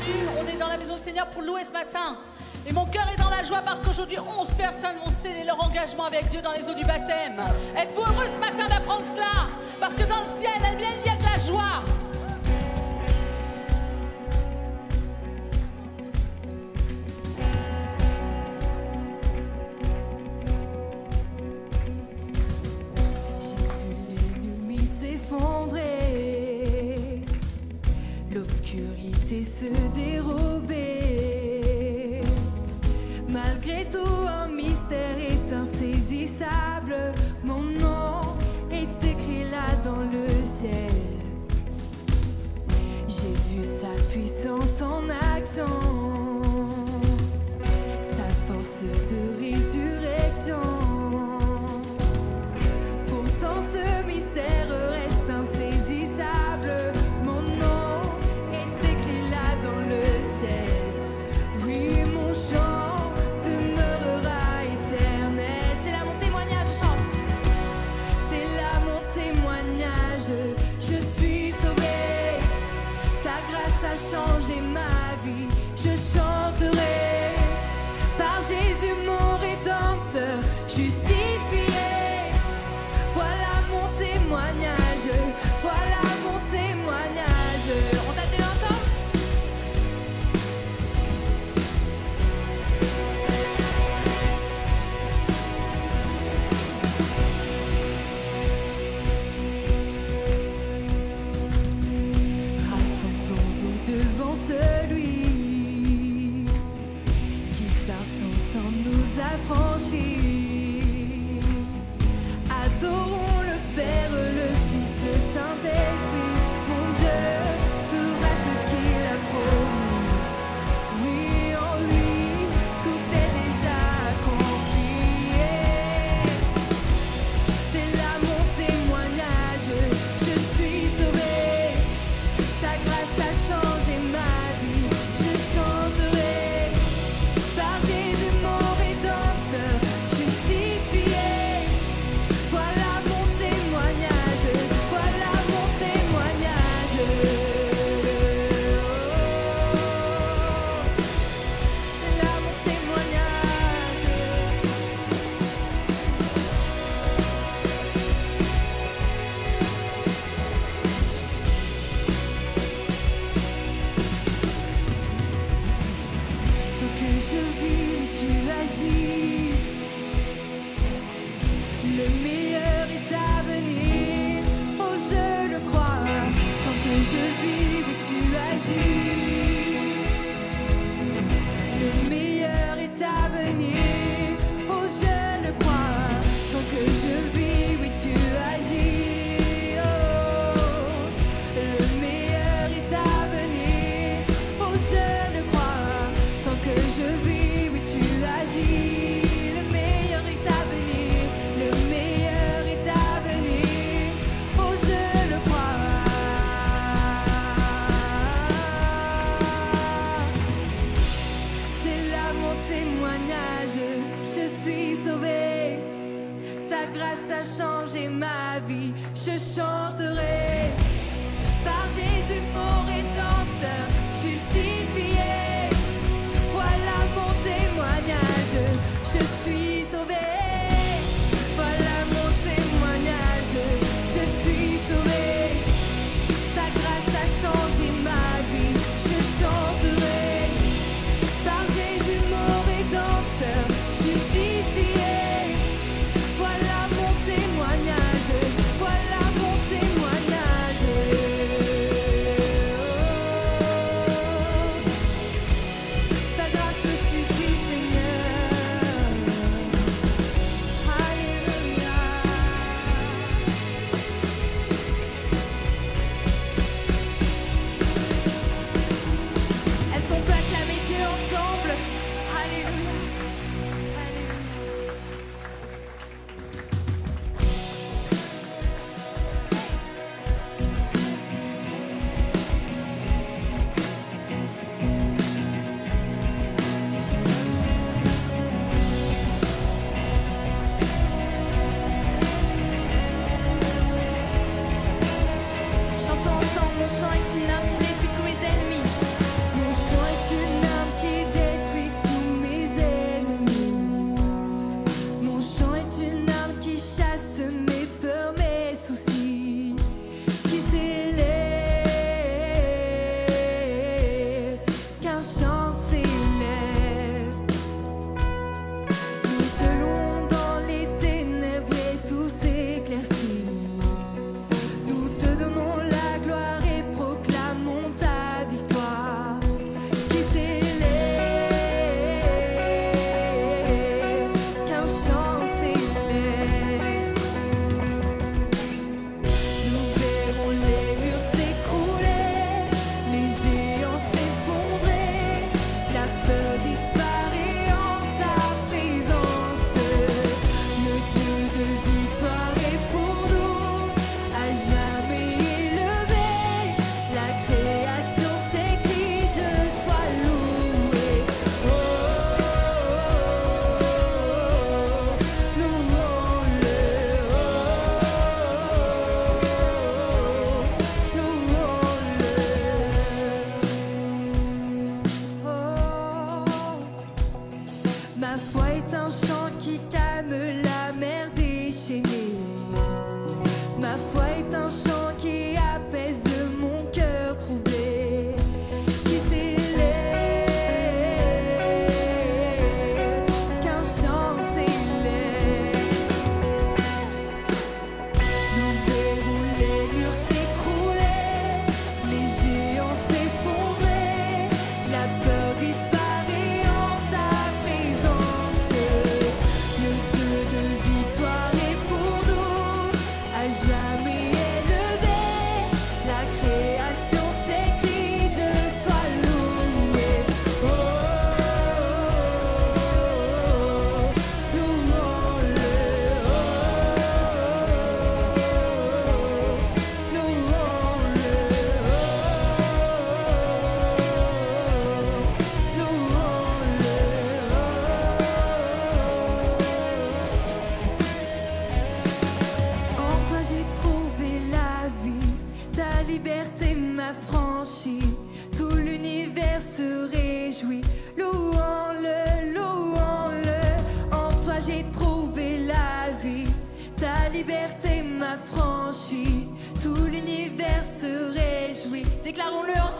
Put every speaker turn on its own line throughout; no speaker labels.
bienvenue. On est dans la maison du Seigneur pour louer ce matin. Et mon cœur est dans la joie parce qu'aujourd'hui 11 personnes vont sceller leur engagement avec Dieu dans les eaux du baptême. Êtes-vous heureux ce matin d'apprendre cela? Parce que dans le ciel, il y a de la joie.
L'obscurité se dérober. Malgré tout, un mystère est insaisissable. Mon nom est écrit là dans le ciel. J'ai vu sa puissance en action, sa force de résurrection. Pourtant ce mystère reste insaisissable. Mon nom est écrit là dans le ciel. Oui, mon chant demeurera éternel. C'est là mon témoignage, je chante. C'est là mon témoignage. Je suis sauvé. Sa grâce a changé ma vie. Je chanterai par Jésus mon rédempteur, justifié. Voilà mon témoignage. Voilà mon témoignage. On tape des mains ensemble. Rassemblons-nous devant celui qui par son sang nous a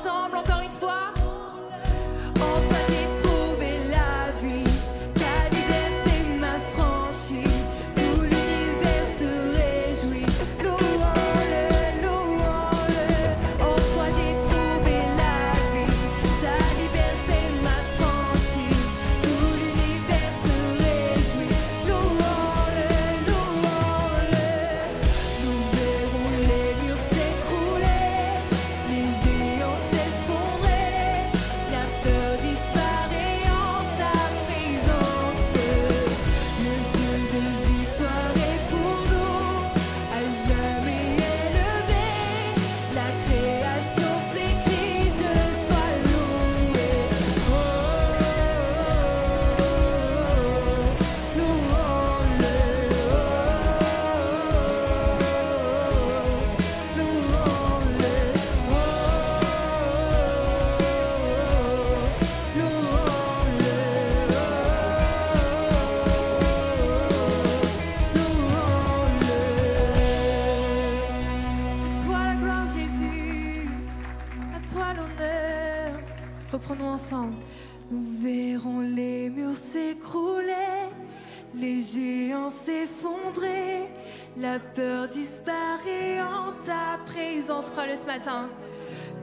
ensemble encore une fois. En toi j'ai trouvé la vie, ta liberté m'a franchi, tout l'univers se réjouit, louons-le, louons-le. En toi j'ai trouvé la vie, ta liberté m'a franchi, tout l'univers se réjouit, louons-le, louons-le. Nous verrons les murs s'écrouler, les géants s'effondrer, la peur disparaît en ta présence. Le Dieu de victoire est pour nous, à jamais élevé. La création s'écrit, Dieu soit loué. Oh, louons-le. À toi la gloire Jésus, à toi l'honneur. Reprenons ensemble. Nous verrons les murs s'écrouler, les géants s'effondrer, la peur disparaît en ta présence. Crois-le ce matin.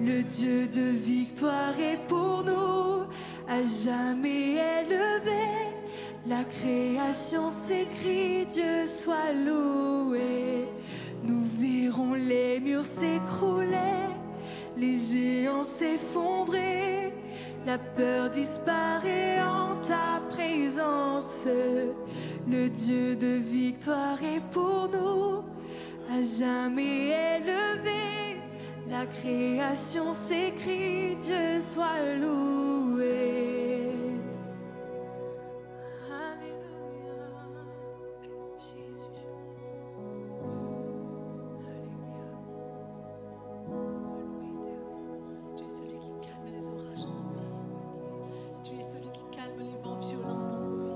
Le Dieu de victoire est pour nous, à jamais élevé. La création s'écrit, Dieu soit loué. Nous verrons les murs s'écrouler, les géants s'effondrer, la peur disparaît en ta présence. Le Dieu de victoire est pour nous, à jamais élevé. La création s'écrit, Dieu soit loué. Alléluia. Jésus. Alléluia. Sois loué, éternel.
Tu es celui qui calme les orages en nos vies. Tu es celui qui calme les vents violents dans nos vies.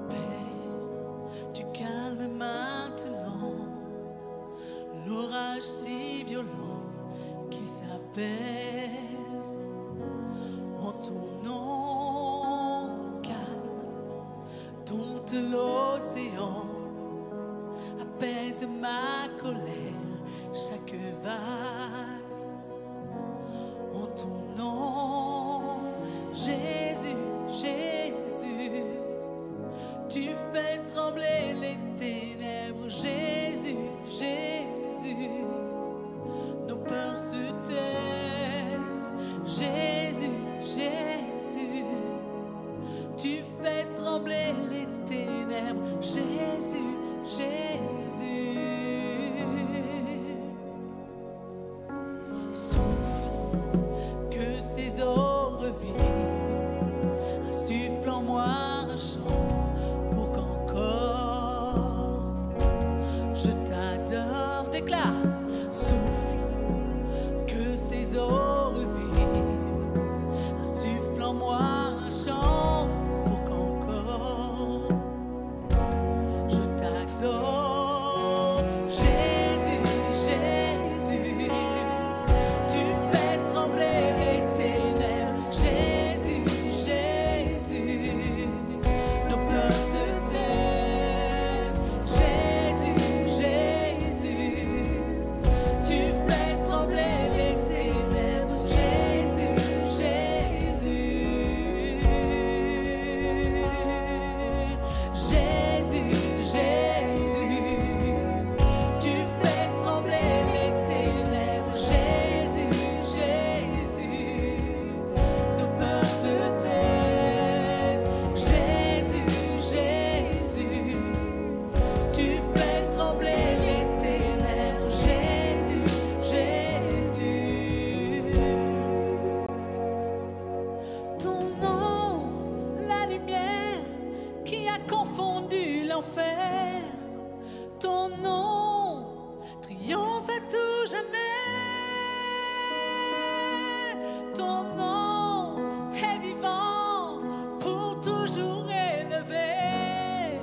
Paix, tu calmes maintenant l'orage si violent qu'il s'apaise. En ton nom calme, dompte l'océan, apaise ma colère, chaque vague. En ton nom, Jésus, Jésus, tu fais trembler les ténèbres. Jésus, Jésus, nos peurs se taisent. Jésus, Jésus, tu fais trembler les ténèbres. Jésus, Jésus. toujours élevé.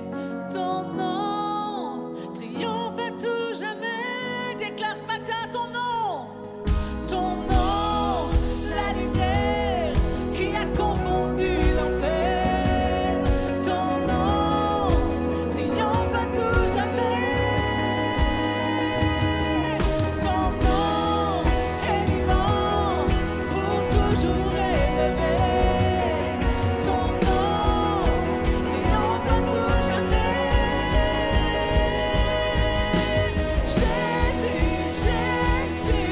Ton nom triomphe à tout jamais. Déclare ce matin ton nom. Ton nom, la lumière qui a confondu l'enfer. Ton nom triomphe à tout jamais. Ton nom est vivant pour toujours élevé. Ton nom triomphe à tout jamais. Jésus, Jésus,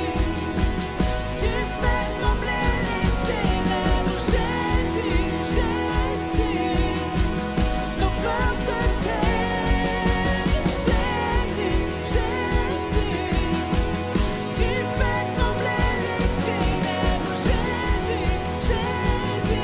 tu fais trembler les ténèbres. Jésus, Jésus, nos peurs se taisent. Jésus, Jésus, tu fais trembler les ténèbres. Jésus, Jésus,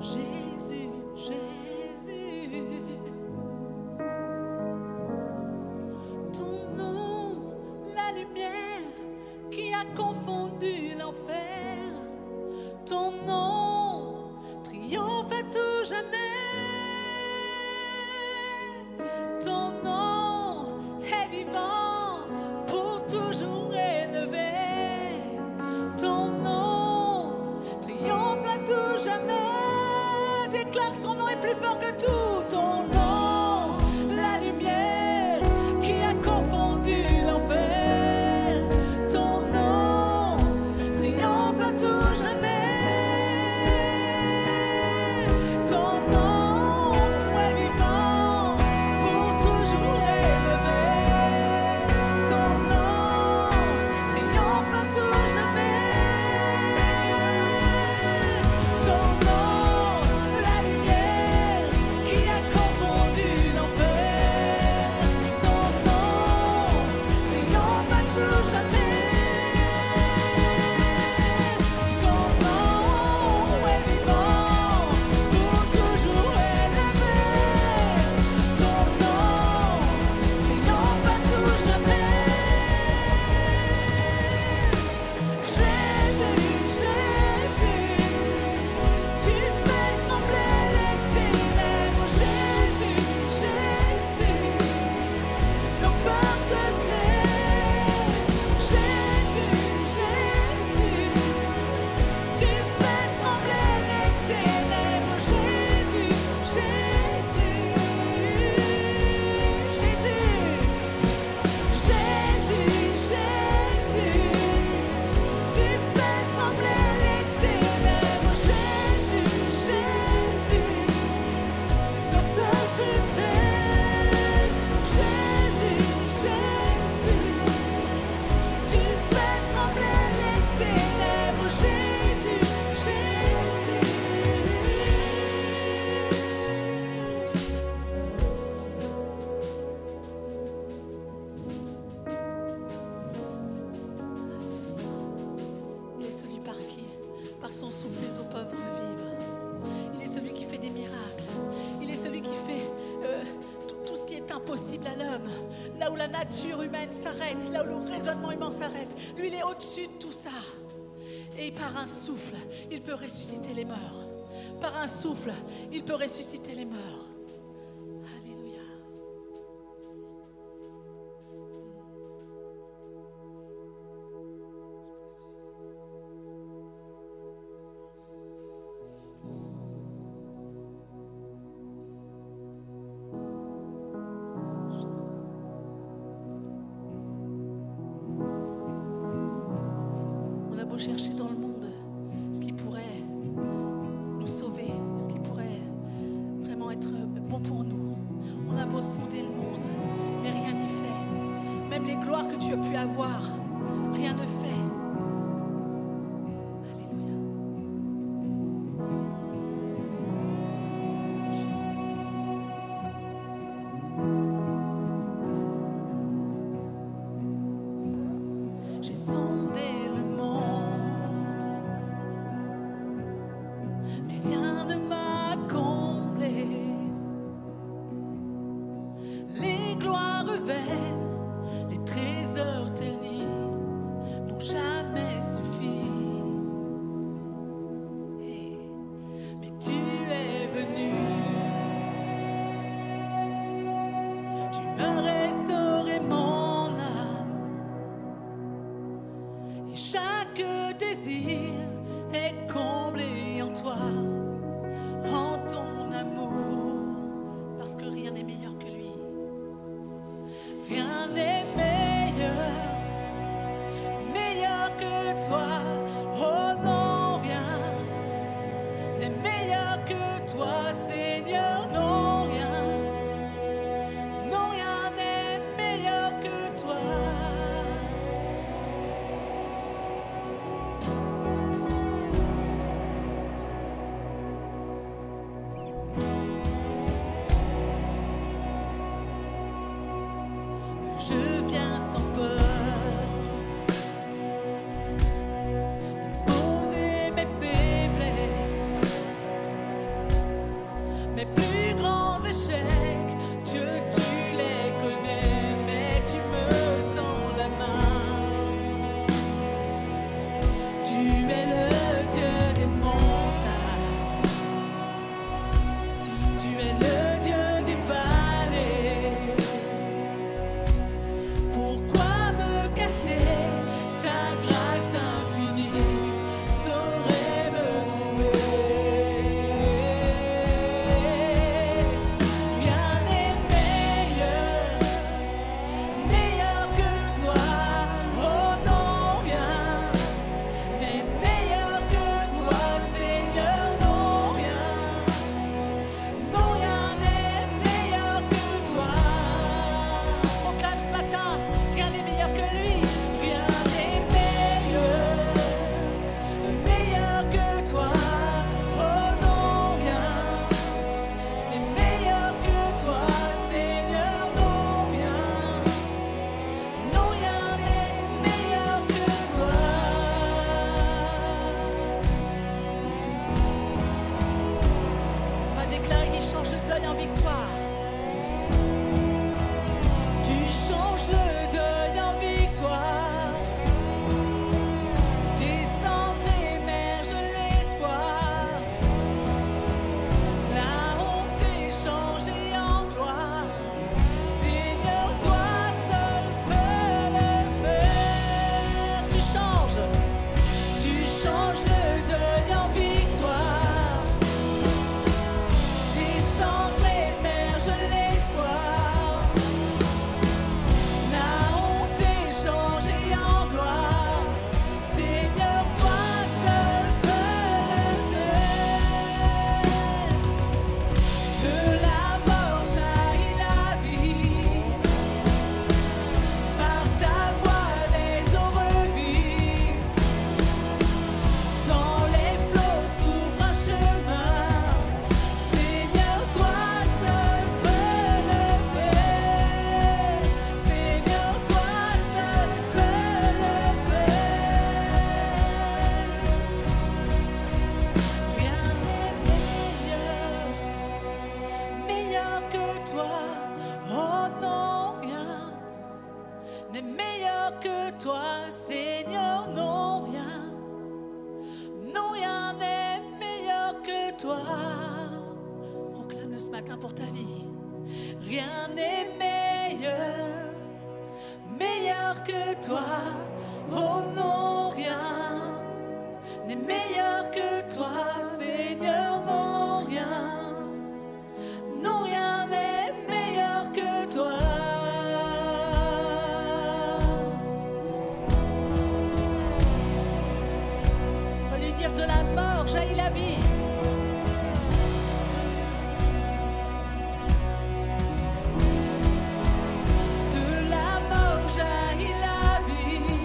Jésus, Jésus, ton nom, la lumière qui a confondu l'enfer. Ton nom triomphe à tout jamais. Ton nom est vivant pour toujours élevé. Ton nom triomphe à tout jamais. Déclare son nom est plus fort que tout. Ton nom, la lumière qui a confondu l'enfer. Ton nom triomphe à tout jamais. Ton nom est vivant pour toujours élevé. Ton nom triomphe à tout jamais. Ton nom, la lumière qui a confondu l'enfer. Ton nom triomphe à tout jamais. Ton nom est vivant pour toujours élevé. Ton nom triomphe à tout jamais. Jésus, Jésus, tu fais trembler les ténèbres. Jésus, Jésus, nos peurs se taisent. Jésus, Jésus, tu fais trembler les ténèbres. Jésus, Jésus, Jésus, Jésus, Jésus, tu fais trembler les ténèbres. Jésus, Jésus, nos peurs se taisent. Jésus, Jésus, tu fais trembler les ténèbres. Jésus, Jésus. Il est celui par qui, par son souffle, les eaux peuvent revivre. Il est celui qui fait des miracles. Il est celui qui fait tout ce qui est impossible à l'homme. Là où la nature humaine s'arrête, là où le raisonnement humain s'arrête, lui, il est au-dessus de tout ça. Et par un souffle, il peut ressusciter les morts. Par un souffle, il peut ressusciter les morts. Alléluia. On a beau chercher dans le monde ce qui pourrait nous sauver, ce qui pourrait vraiment être bon pour nous. On a beau sonder le monde, mais rien n'y fait. Même les gloires que tu as pu avoir, rien ne fait. Alléluia. Jésus. révèle, les trésors ternis n'ont jamais suffi. Mais tu es venu, tu as restauré mon âme, et chaque désir est comblé en toi, en ton amour, parce que rien n'est meilleur que lui. Rien n'est meilleur que toi. Oh non, rien n'est meilleur que toi, Seigneur. Non, rien n'est meilleur que toi. Je viens sans peur d'exposer mes faiblesses, mes plus grands échecs. Dieu, tu les connais, mais tu me tends la main. Tu es le Dieu des montagnes, tu es le Dieu des vallées. Pourquoi me cacher? Ta grâce infinie saurait me trouver. Rien n'est meilleur que toi. Oh non, rien n'est meilleur que toi, Seigneur. Non, rien n'est meilleur que toi. Proclame ce matin, rien n'est meilleur que lui. Rien n'est meilleur que toi. Oh non, rien n'est meilleur que toi, Seigneur. Non, rien n'est meilleur que toi. Va déclarer qu'il change le deuil en victoire. Tu changes le deuil en victoire. Tes cendres émergent l'espoir. La honte est changée en gloire. Seigneur, toi seul peux le faire. Tu changes le deuil en victoire. Tes cendres émergent l'espoir. La honte est changée en gloire. Seigneur, toi seul peux le faire. De la mort jaillit la vie. Par ta voix les eaux revivent. Dans les eaux s'ouvre un chemin. Seigneur, toi seul peux le faire. Seigneur, toi seul peux le faire. Rien n'est meilleur que toi. Oh non, rien n'est meilleur que toi, Seigneur. Non, rien n'est meilleur que toi. Proclame-le ce matin pour ta vie. Rien n'est meilleur que toi. Oh non, rien n'est meilleur que toi, Seigneur. Non, rien n'est meilleur que toi. On va lui dire: de la mort jaillit la vie. De la mort jaillit la vie.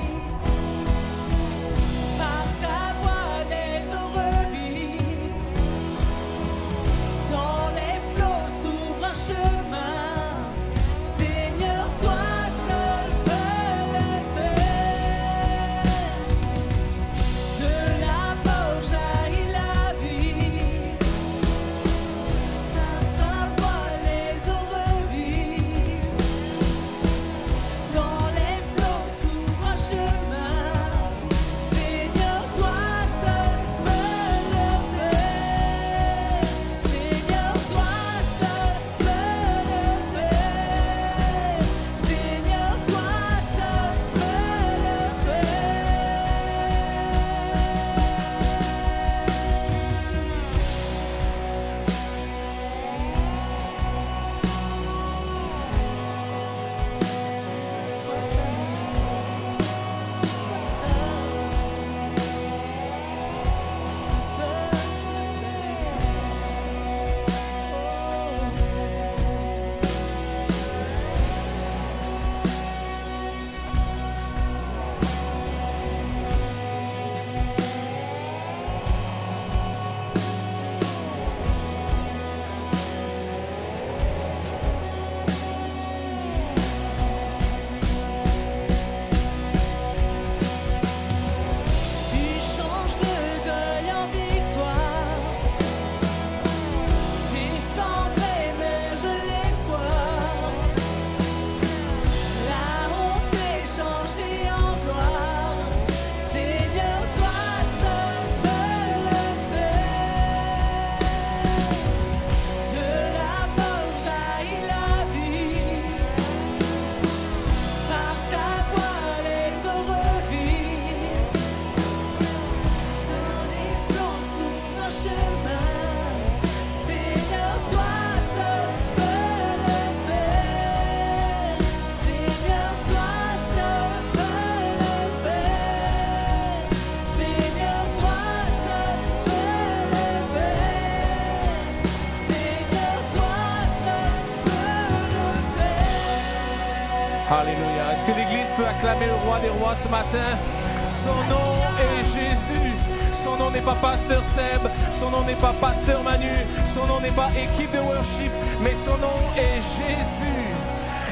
Par ta voix les eaux revivent. Dans les flots s'ouvre un chemin. Seigneur, toi seul peux le faire. De la mort jaillit la vie.
Alléluia. Est-ce que l'Église peut acclamer le roi des rois ce matin? Son nom est Jésus. Son nom n'est pas Pasteur Seb, son nom n'est pas Pasteur Manu, son nom n'est pas équipe de worship, mais son nom est Jésus.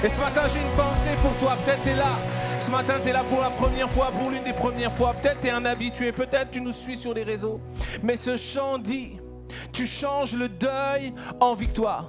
Et ce matin, j'ai une pensée pour toi. Peut-être tu es là. Ce matin, tu es là pour la première fois, pour l'une des premières fois. Peut-être tu es un habitué, peut-être tu nous suis sur les réseaux. Mais ce chant dit, tu changes le deuil en victoire.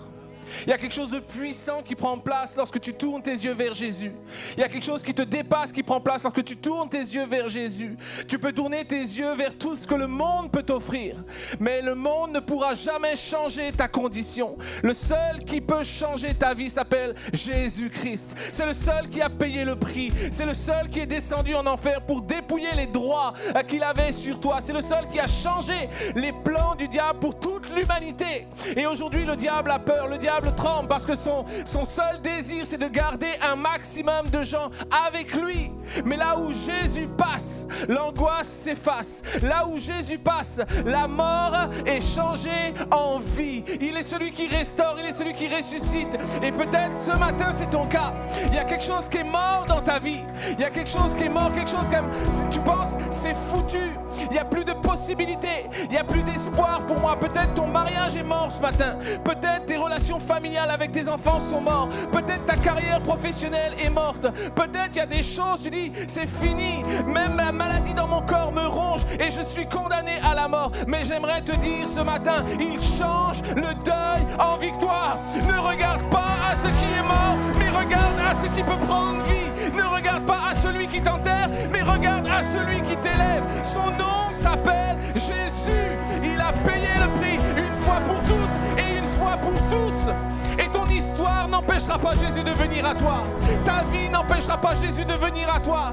Il y a quelque chose de puissant qui prend place lorsque tu tournes tes yeux vers Jésus. Il y a quelque chose qui te dépasse qui prend place lorsque tu tournes tes yeux vers Jésus. Tu peux tourner tes yeux vers tout ce que le monde peut t'offrir. Mais le monde ne pourra jamais changer ta condition. Le seul qui peut changer ta vie s'appelle Jésus-Christ. C'est le seul qui a payé le prix. C'est le seul qui est descendu en enfer pour dépouiller les droits qu'il avait sur toi. C'est le seul qui a changé les plans du diable pour toute l'humanité. Et aujourd'hui, le diable a peur. Le diable tremble parce que son seul désir c'est de garder un maximum de gens avec lui. Mais là où Jésus passe, l'angoisse s'efface. Là où Jésus passe, la mort est changée en vie. Il est celui qui restaure, il est celui qui ressuscite. Et peut-être ce matin c'est ton cas. Il y a quelque chose qui est mort dans ta vie. Il y a quelque chose qui est mort, quelque chose comme si tu penses c'est foutu. Il n'y a plus de possibilités, il n'y a plus d'espoir pour moi. Peut-être ton mariage est mort ce matin. Peut-être tes relations familiales avec tes enfants sont morts. Peut-être ta carrière professionnelle est morte. Peut-être il y a des choses, tu dis, c'est fini. Même la maladie dans mon corps me ronge et je suis condamné à la mort. Mais j'aimerais te dire ce matin, il change le deuil en victoire. Ne regarde pas à ce qui est mort, mais regarde à ce qui peut prendre vie. Ne regarde pas à celui qui t'enterre, mais regarde à celui qui t'élève. Son nom s'appelle Jésus. Il a payé le prix une fois pour toutes et une fois pour tous. Et ton histoire n'empêchera pas Jésus de venir à toi. Ta vie n'empêchera pas Jésus de venir à toi.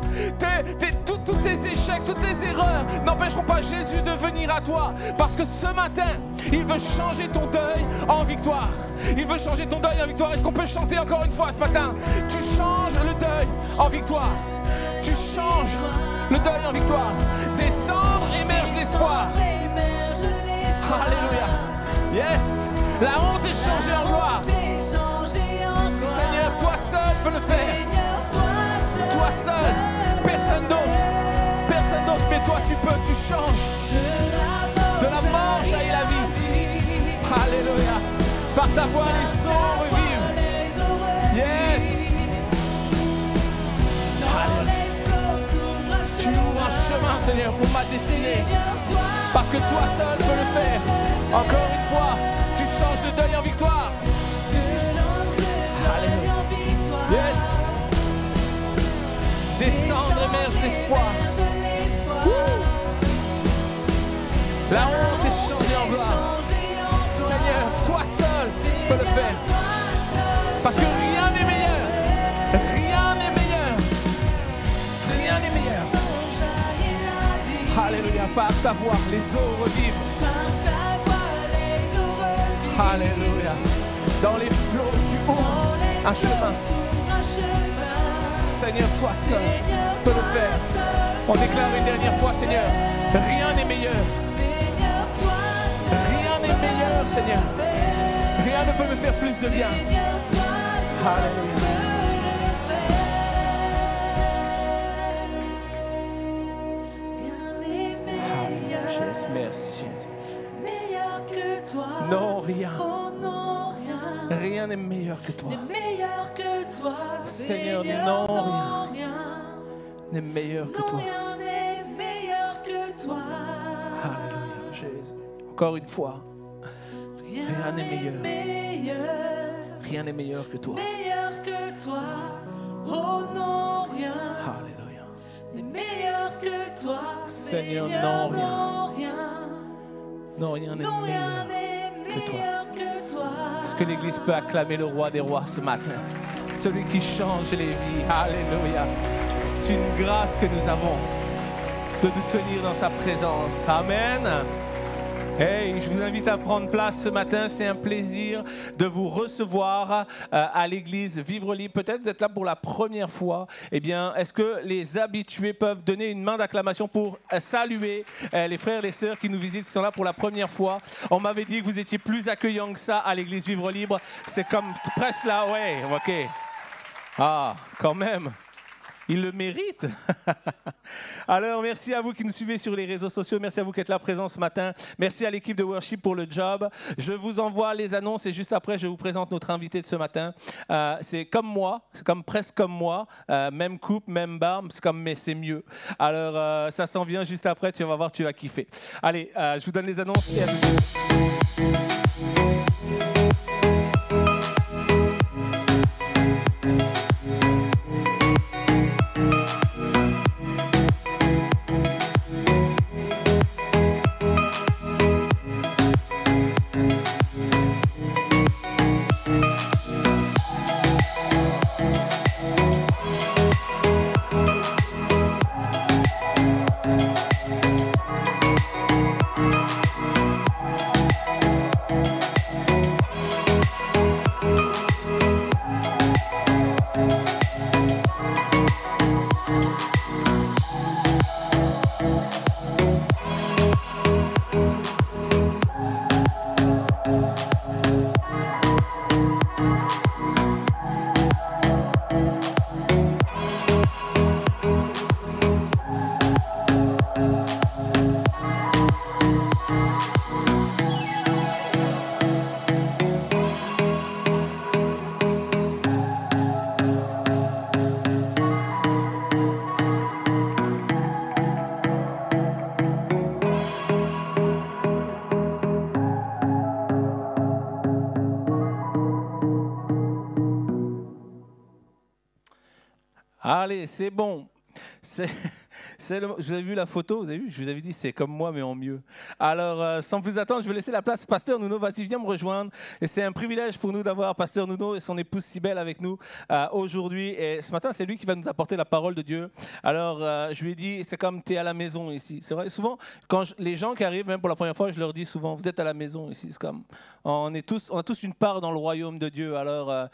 Tous tes échecs, toutes tes erreurs n'empêcheront pas Jésus de venir à toi. Parce que ce matin, il veut changer ton deuil en victoire. Il veut changer ton deuil en victoire. Est-ce qu'on peut chanter encore une fois ce matin? Tu changes le deuil en victoire. Tu changes le deuil en victoire. Des cendres émerge l'espoir. Alléluia. Yes. La honte est changée en gloire. Seigneur, toi seul peux le faire. Toi seul. Personne d'autre. Personne d'autre. Mais toi tu peux, tu changes. De la mort jaillit la vie. Alléluia. Par ta voix les eaux revivent. Yes. Tu ouvres un chemin, Seigneur, pour ma destinée. Parce que toi seul peux le faire. Encore une fois, tu changes le deuil en victoire. Alléluia. Yes. Des cendres émergent l'espoir. La honte est changée en gloire. Seigneur, toi seul peux le faire. Parce que rien n'est meilleur. Rien n'est meilleur. Rien n'est meilleur. Alléluia, par ta voix, les eaux revivent. Alléluia. Dans les flots, tu ouvres un chemin. Seigneur, toi seul peux le faire. On déclare une dernière fois, Seigneur, rien n'est meilleur. Rien n'est meilleur, Seigneur. Rien ne peut me faire plus de bien. Alléluia. Merci, Jésus.
Meilleur que toi.
Non, rien.
Oh non, rien.
Rien n'est meilleur que toi.
N'est meilleur que toi.
Seigneur, non, rien n'est meilleur que
Non,
toi.
rien n'est meilleur que toi.
Alléluia, Jésus. Encore une fois, rien n'est meilleur. Rien n'est meilleur que toi.
Meilleur que toi. Oh non, rien.
Alléluia.
N'est meilleur que toi.
Seigneur, non, rien. Non, rien n'est
Non, rien
meilleur
n'est
que toi.
meilleur que toi.
Est-ce que l'Église peut acclamer le roi des rois ce matin? Celui qui change les vies. Alléluia. C'est une grâce que nous avons de nous tenir dans sa présence. Amen. Hey, je vous invite à prendre place ce matin. C'est un plaisir de vous recevoir à l'église Vivre Libre. Peut-être vous êtes là pour la première fois. Eh bien, est-ce que les habitués peuvent donner une main d'acclamation pour saluer les frères et les sœurs qui nous visitent, qui sont là pour la première fois? On m'avait dit que vous étiez plus accueillants que ça à l'église Vivre Libre. C'est comme presque là, ouais, ok. Ah, quand même. Il le mérite. Alors, merci à vous qui nous suivez sur les réseaux sociaux. Merci à vous qui êtes là présents ce matin. Merci à l'équipe de Worship pour le job. Je vous envoie les annonces et juste après, je vous présente notre invité de ce matin. C'est comme moi, c'est comme presque comme moi. Même coupe, même barbe, c'est comme mais c'est mieux. Alors, ça s'en vient juste après. Tu vas voir, tu vas kiffer. Allez, je vous donne les annonces et à tout de suite. Allez, c'est bon. Vous avez vu la photo, vous avez vu, je vous avais dit c'est comme moi mais en mieux. Alors sans plus attendre, je vais laisser la place. Pasteur Nuno, vas-y, viens me rejoindre. Et c'est un privilège pour nous d'avoir Pasteur Nuno et son épouse Cybèle avec nous aujourd'hui. Et ce matin, c'est lui qui va nous apporter la parole de Dieu. Alors je lui ai dit, c'est comme tu es à la maison ici. C'est vrai, souvent, les gens qui arrivent, même pour la première fois, je leur dis souvent, vous êtes à la maison ici. C'est comme, on a tous une part dans le royaume de Dieu. Alors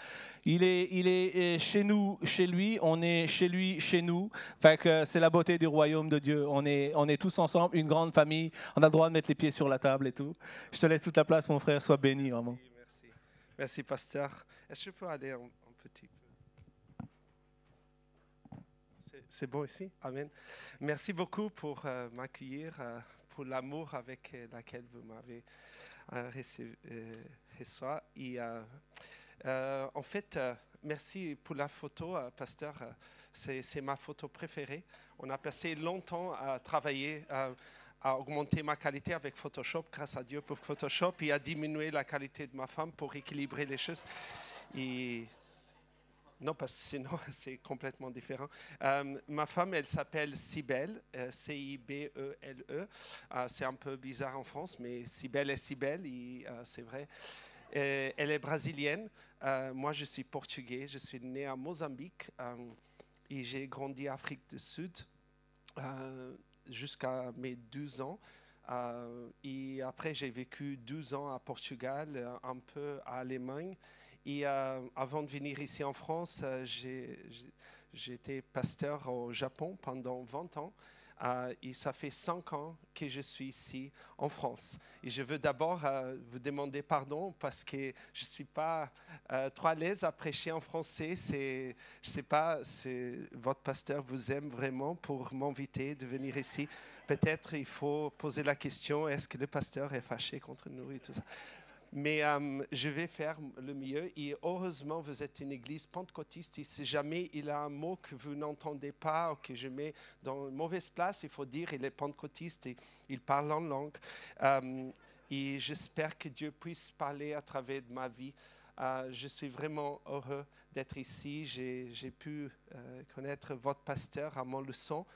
il est chez nous, chez lui, on est chez lui, chez nous. Fait que c'est la beauté du royaume de Dieu. On est tous ensemble, une grande famille. On a le droit de mettre les pieds sur la table et tout. Je te laisse toute la place, mon frère. Sois béni, vraiment.
Merci. Merci, pasteur. Est-ce que je peux aller un petit peu? C'est bon ici? Amen. Merci beaucoup pour m'accueillir, pour l'amour avec lequel vous m'avez reçu. En fait, merci pour la photo, pasteur. C'est ma photo préférée. On a passé longtemps à travailler, à augmenter ma qualité avec Photoshop, grâce à Dieu pour Photoshop, et à diminuer la qualité de ma femme pour équilibrer les choses. Non, parce que sinon, c'est complètement différent. Ma femme, elle s'appelle Cybèle, C-I-B-E-L-E. C'est un peu bizarre en France, mais Cybèle est Cybèle, c'est vrai. Elle est brésilienne. Moi, je suis portugais. Je suis né à Mozambique et j'ai grandi en Afrique du Sud jusqu'à mes 12 ans. Et après, j'ai vécu 12 ans à Portugal, un peu à Allemagne. Et avant de venir ici en France, j'étais pasteur au Japon pendant 20 ans. Et ça fait 5 ans que je suis ici en France. Et je veux d'abord vous demander pardon parce que je ne suis pas trop à l'aise à prêcher en français. Je ne sais pas si votre pasteur vous aime vraiment pour m'inviter de venir ici. Peut-être il faut poser la question, est-ce que le pasteur est fâché contre nous et tout ça. Mais je vais faire le mieux. Et heureusement, vous êtes une église pentecôtiste. Et si jamais il y a un mot que vous n'entendez pas ou que je mets dans une mauvaise place, il faut dire qu'il est pentecôtiste et il parle en langue. Et j'espère que Dieu puisse parler à travers de ma vie. Je suis vraiment heureux d'être ici. J'ai pu connaître votre pasteur à Montluçon.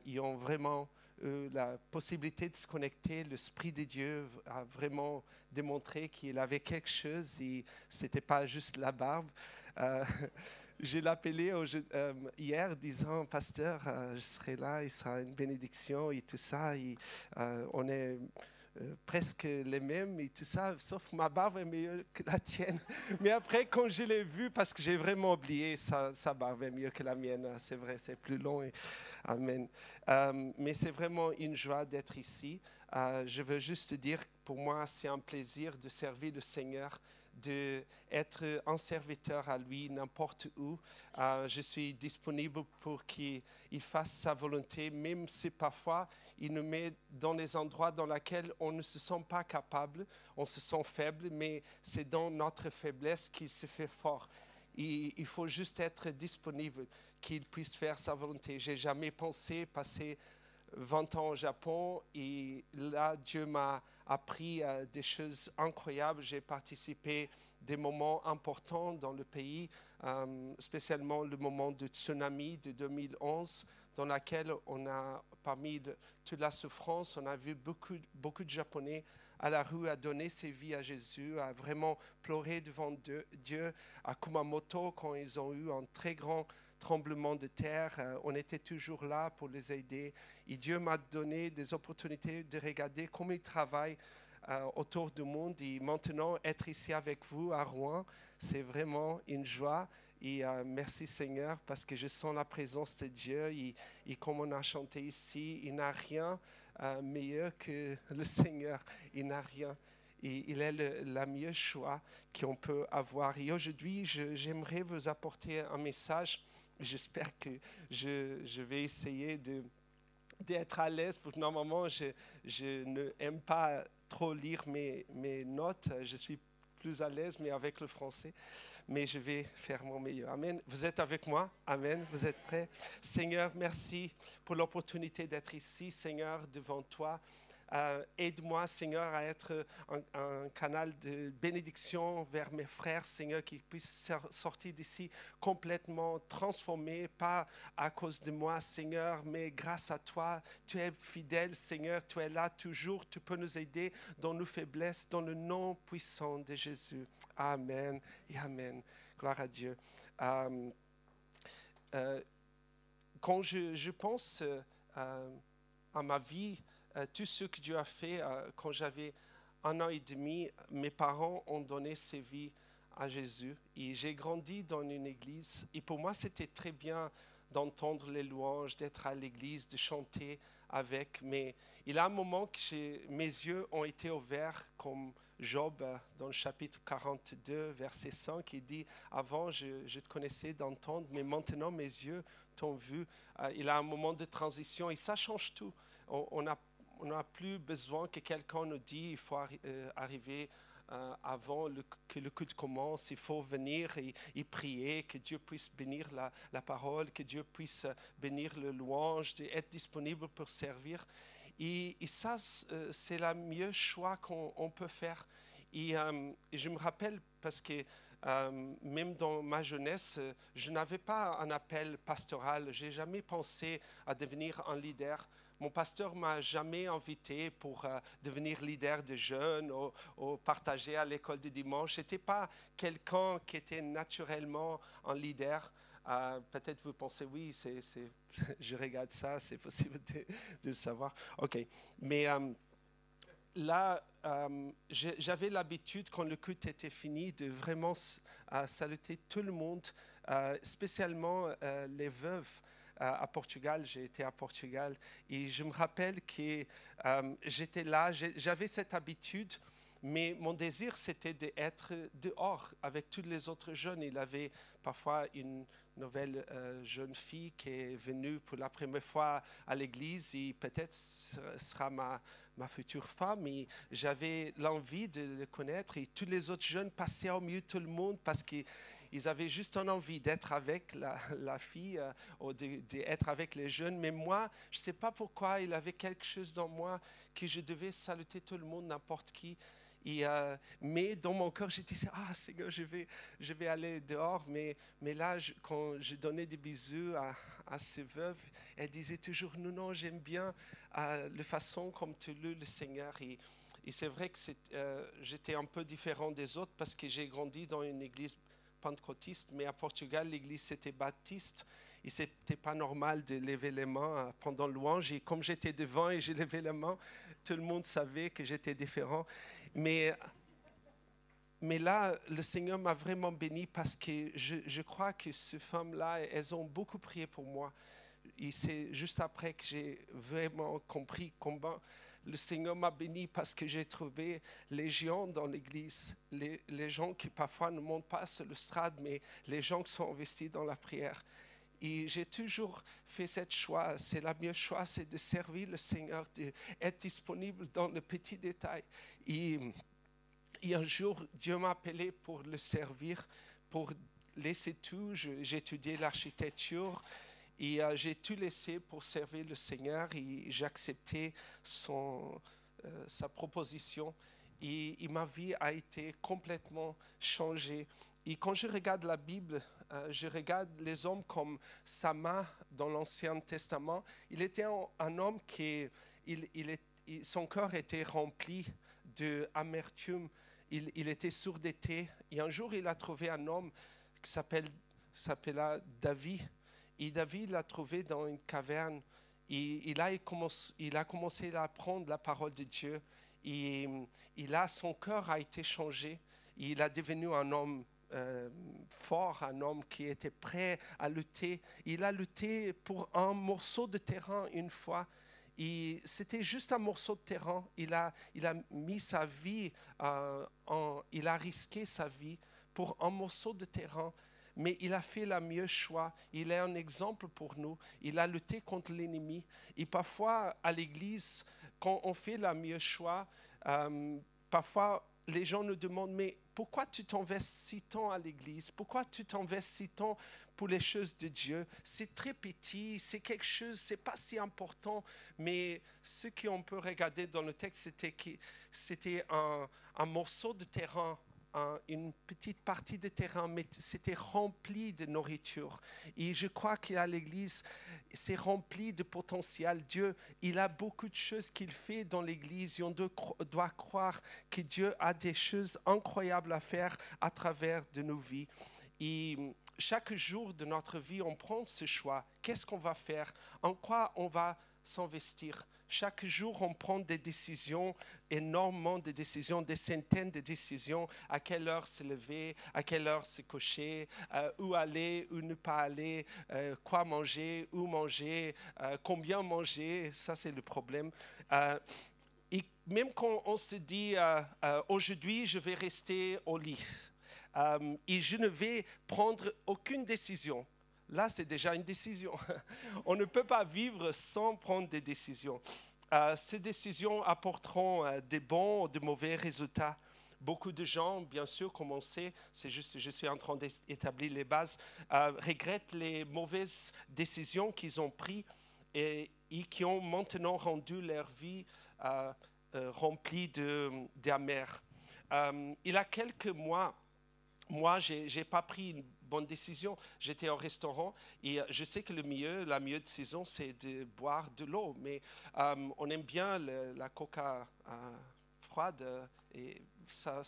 Ils ont vraiment la possibilité de se connecter. L'Esprit de Dieu a vraiment démontré qu'il avait quelque chose et ce n'était pas juste la barbe. Je l'ai appelé hier disant, pasteur, je serai là, il sera une bénédiction et tout ça. Et, on est presque les mêmes et tout ça, sauf ma barbe est meilleure que la tienne. Mais après, quand je l'ai vu, parce que j'ai vraiment oublié, sa barbe est mieux que la mienne. C'est vrai, c'est plus long. Amen. Mais c'est vraiment une joie d'être ici. Je veux juste dire, pour moi, c'est un plaisir de servir le Seigneur d'être un serviteur à lui n'importe où. Je suis disponible pour qu'il fasse sa volonté, même si parfois il nous met dans des endroits dans lesquels on ne se sent pas capable, on se sent faible, mais c'est dans notre faiblesse qu'il se fait fort. Il faut juste être disponible, qu'il puisse faire sa volonté. Je n'ai jamais pensé passer 20 ans au Japon et là, Dieu m'a appris des choses incroyables. J'ai participé à des moments importants dans le pays, spécialement le moment du tsunami de 2011, dans lequel on a, parmi toute la souffrance, on a vu beaucoup de Japonais à la rue à donner ses vies à Jésus, à vraiment pleurer devant Dieu. À Kumamoto, quand ils ont eu un très grand tremblement de terre, on était toujours là pour les aider. Et Dieu m'a donné des opportunités de regarder comment ils travaillent autour du monde. Et maintenant, être ici avec vous à Rouen, c'est vraiment une joie. Et merci Seigneur, parce que je sens la présence de Dieu. Et comme on a chanté ici, il n'a rien meilleur que le Seigneur. Il n'a rien. Et il est le meilleur choix qu'on peut avoir. Et aujourd'hui, j'aimerais vous apporter un message. J'espère que je vais essayer d'être à l'aise. Normalement, je n'aime pas trop lire mes notes. Je suis plus à l'aise, mais avec le français. Mais je vais faire mon meilleur. Amen. Vous êtes avec moi? Amen. Vous êtes prêts? Seigneur, merci pour l'opportunité d'être ici, Seigneur, devant toi. Aide-moi, Seigneur, à être un canal de bénédiction vers mes frères, Seigneur, qui puissent sortir d'ici complètement transformés, pas à cause de moi, Seigneur, mais grâce à toi. Tu es fidèle, Seigneur, tu es là toujours, tu peux nous aider dans nos faiblesses, dans le nom puissant de Jésus. Amen et Amen. Gloire à Dieu. Quand je pense à ma vie, tout ce que Dieu a fait, quand j'avais 1 an et demi, mes parents ont donné ses vies à Jésus. Et j'ai grandi dans une église. Et pour moi, c'était très bien d'entendre les louanges, d'être à l'église, de chanter avec. Mais il y a un moment que mes yeux ont été ouverts, comme Job, dans le chapitre 42, verset 5, il dit « Avant, je te connaissais d'entendre, mais maintenant, mes yeux t'ont vu. » Il y a un moment de transition et ça change tout. On n'a plus besoin que quelqu'un nous dise il faut arriver avant que le culte commence, il faut venir et prier, que Dieu puisse bénir la parole, que Dieu puisse bénir le louange, être disponible pour servir. Et ça, c'est le meilleur choix qu'on peut faire. Et je me rappelle parce que même dans ma jeunesse, je n'avais pas un appel pastoral. Je n'ai jamais pensé à devenir un leader. Mon pasteur ne m'a jamais invité pour devenir leader de jeunes ou partager à l'école de dimanche. Je n'étais pas quelqu'un qui était naturellement un leader. Peut-être vous pensez, oui, je regarde ça, c'est possible de le savoir. OK. Mais là, j'avais l'habitude, quand le culte était fini, de vraiment saluer tout le monde, spécialement les veuves. À Portugal, j'ai été à Portugal et je me rappelle que j'étais là, j'avais cette habitude, mais mon désir c'était d'être dehors avec tous les autres jeunes. Il y avait parfois une nouvelle jeune fille qui est venue pour la première fois à l'église et peut-être sera ma future femme, et j'avais l'envie de le connaître, et tous les autres jeunes passaient au milieu de tout le monde parce qu'ils avaient juste une envie d'être avec la fille ou d'être avec les jeunes. Mais moi, je ne sais pas pourquoi, il avait quelque chose dans moi que je devais saluer tout le monde, n'importe qui. Mais dans mon cœur, je disais, ah Seigneur, je vais aller dehors. Mais là, quand je donnais des bisous à ces veuves, elles disaient toujours, non, j'aime bien la façon comme tu loues le Seigneur. Et c'est vrai que j'étais un peu différent des autres parce que j'ai grandi dans une église pentecôtiste, mais à Portugal, l'église c'était baptiste. Et ce n'était pas normal de lever les mains pendant le louange. Et comme j'étais devant et j'ai levé les mains, tout le monde savait que j'étais différent. Mais là, le Seigneur m'a vraiment béni parce que je crois que ces femmes-là, elles ont beaucoup prié pour moi. Et c'est juste après que j'ai vraiment compris le Seigneur m'a béni parce que j'ai trouvé les géants dans l'église, les gens qui parfois ne montent pas sur le strade, mais les gens qui sont investis dans la prière. Et j'ai toujours fait cette choix, c'est la meilleure choix, c'est de servir le Seigneur, d'être disponible dans le petit détail. Et un jour, Dieu m'a appelé pour le servir, pour laisser tout. J'ai étudié l'architecture et j'ai tout laissé pour servir le Seigneur et j'ai accepté sa proposition. Et ma vie a été complètement changée. Et quand je regarde la Bible, je regarde les hommes comme Sama dans l'Ancien Testament. Il était un homme qui, son cœur était rempli d'amertume. Il était sourdetté. Et un jour, il a trouvé un homme qui s'appela David. Et David l'a trouvé dans une caverne. Et il a commencé à apprendre la parole de Dieu. Et son cœur a été changé. Et il est devenu un homme fort, un homme qui était prêt à lutter. Il a lutté pour un morceau de terrain une fois. Et c'était juste un morceau de terrain. Il a mis sa vie, il a risqué sa vie pour un morceau de terrain. Mais il a fait le meilleur choix. Il est un exemple pour nous. Il a lutté contre l'ennemi. Et parfois, à l'église, quand on fait le meilleur choix, parfois, les gens nous demandent, mais pourquoi tu t'investis si tant à l'église? Pourquoi tu t'investis si tant pour les choses de Dieu? C'est très petit, c'est quelque chose, c'est pas si important. Mais ce qu'on peut regarder dans le texte, c'était un morceau de terrain, une petite partie de terrain, mais c'était rempli de nourriture. Et je crois qu'à l'église, c'est rempli de potentiel. Dieu, il a beaucoup de choses qu'il fait dans l'église. Et on doit croire que Dieu a des choses incroyables à faire à travers de nos vies. Et chaque jour de notre vie, on prend ce choix. Qu'est-ce qu'on va faire? En quoi on va s'investir? Chaque jour, on prend des décisions, énormément de décisions, des centaines de décisions. À quelle heure se lever, à quelle heure se coucher, où aller, où ne pas aller, quoi manger, où manger, combien manger. Ça, c'est le problème. Et même quand on se dit, aujourd'hui, je vais rester au lit et je ne vais prendre aucune décision. Là, c'est déjà une décision. On ne peut pas vivre sans prendre des décisions. Ces décisions apporteront des bons ou de mauvais résultats. Beaucoup de gens, bien sûr, comme on sait, c'est juste, je suis en train d'établir les bases, regrettent les mauvaises décisions qu'ils ont prises et qui ont maintenant rendu leur vie remplie d'amers. Il y a quelques mois, moi, je n'ai pas pris une bonne décision. J'étais au restaurant et je sais que la meilleure décision, c'est de boire de l'eau. Mais on aime bien la coca froide et ça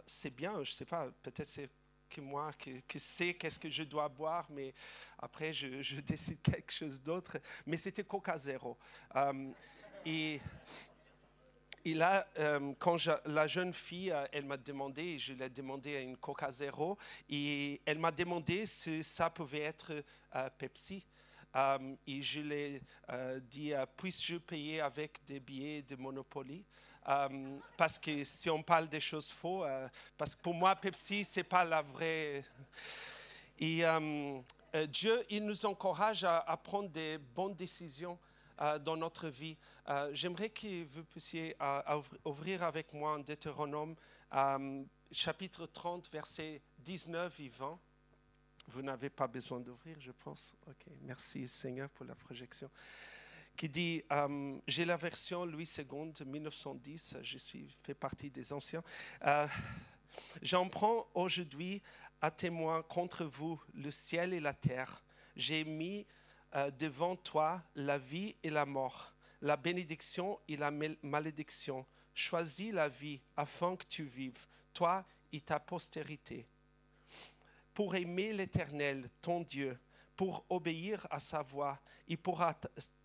c'est bien. Je ne sais pas, peut-être c'est que moi qui sais qu'est-ce que je dois boire, mais après, je décide quelque chose d'autre. Mais c'était Coca Zéro. Et là, quand la jeune fille, elle m'a demandé, je l'ai demandé à une Coca Zéro, et elle m'a demandé si ça pouvait être Pepsi. Et je lui ai dit, puisse-je payer avec des billets de Monopoly? Parce que si on parle des choses fausses, parce que pour moi, Pepsi, ce n'est pas la vraie... Et Dieu, il nous encourage à prendre des bonnes décisions dans notre vie. J'aimerais que vous puissiez ouvrir avec moi en Deutéronome, chapitre 30, versets 19 et 20. Vous n'avez pas besoin d'ouvrir, je pense. Ok, merci Seigneur pour la projection. Qui dit, j'ai la version Louis II, 1910, fais partie des anciens. J'en prends aujourd'hui à témoin contre vous le ciel et la terre. J'ai mis devant toi la vie et la mort, la bénédiction et la malédiction. Choisis la vie afin que tu vives, toi et ta postérité. Pour aimer l'Éternel, ton Dieu, pour obéir à sa voix et pour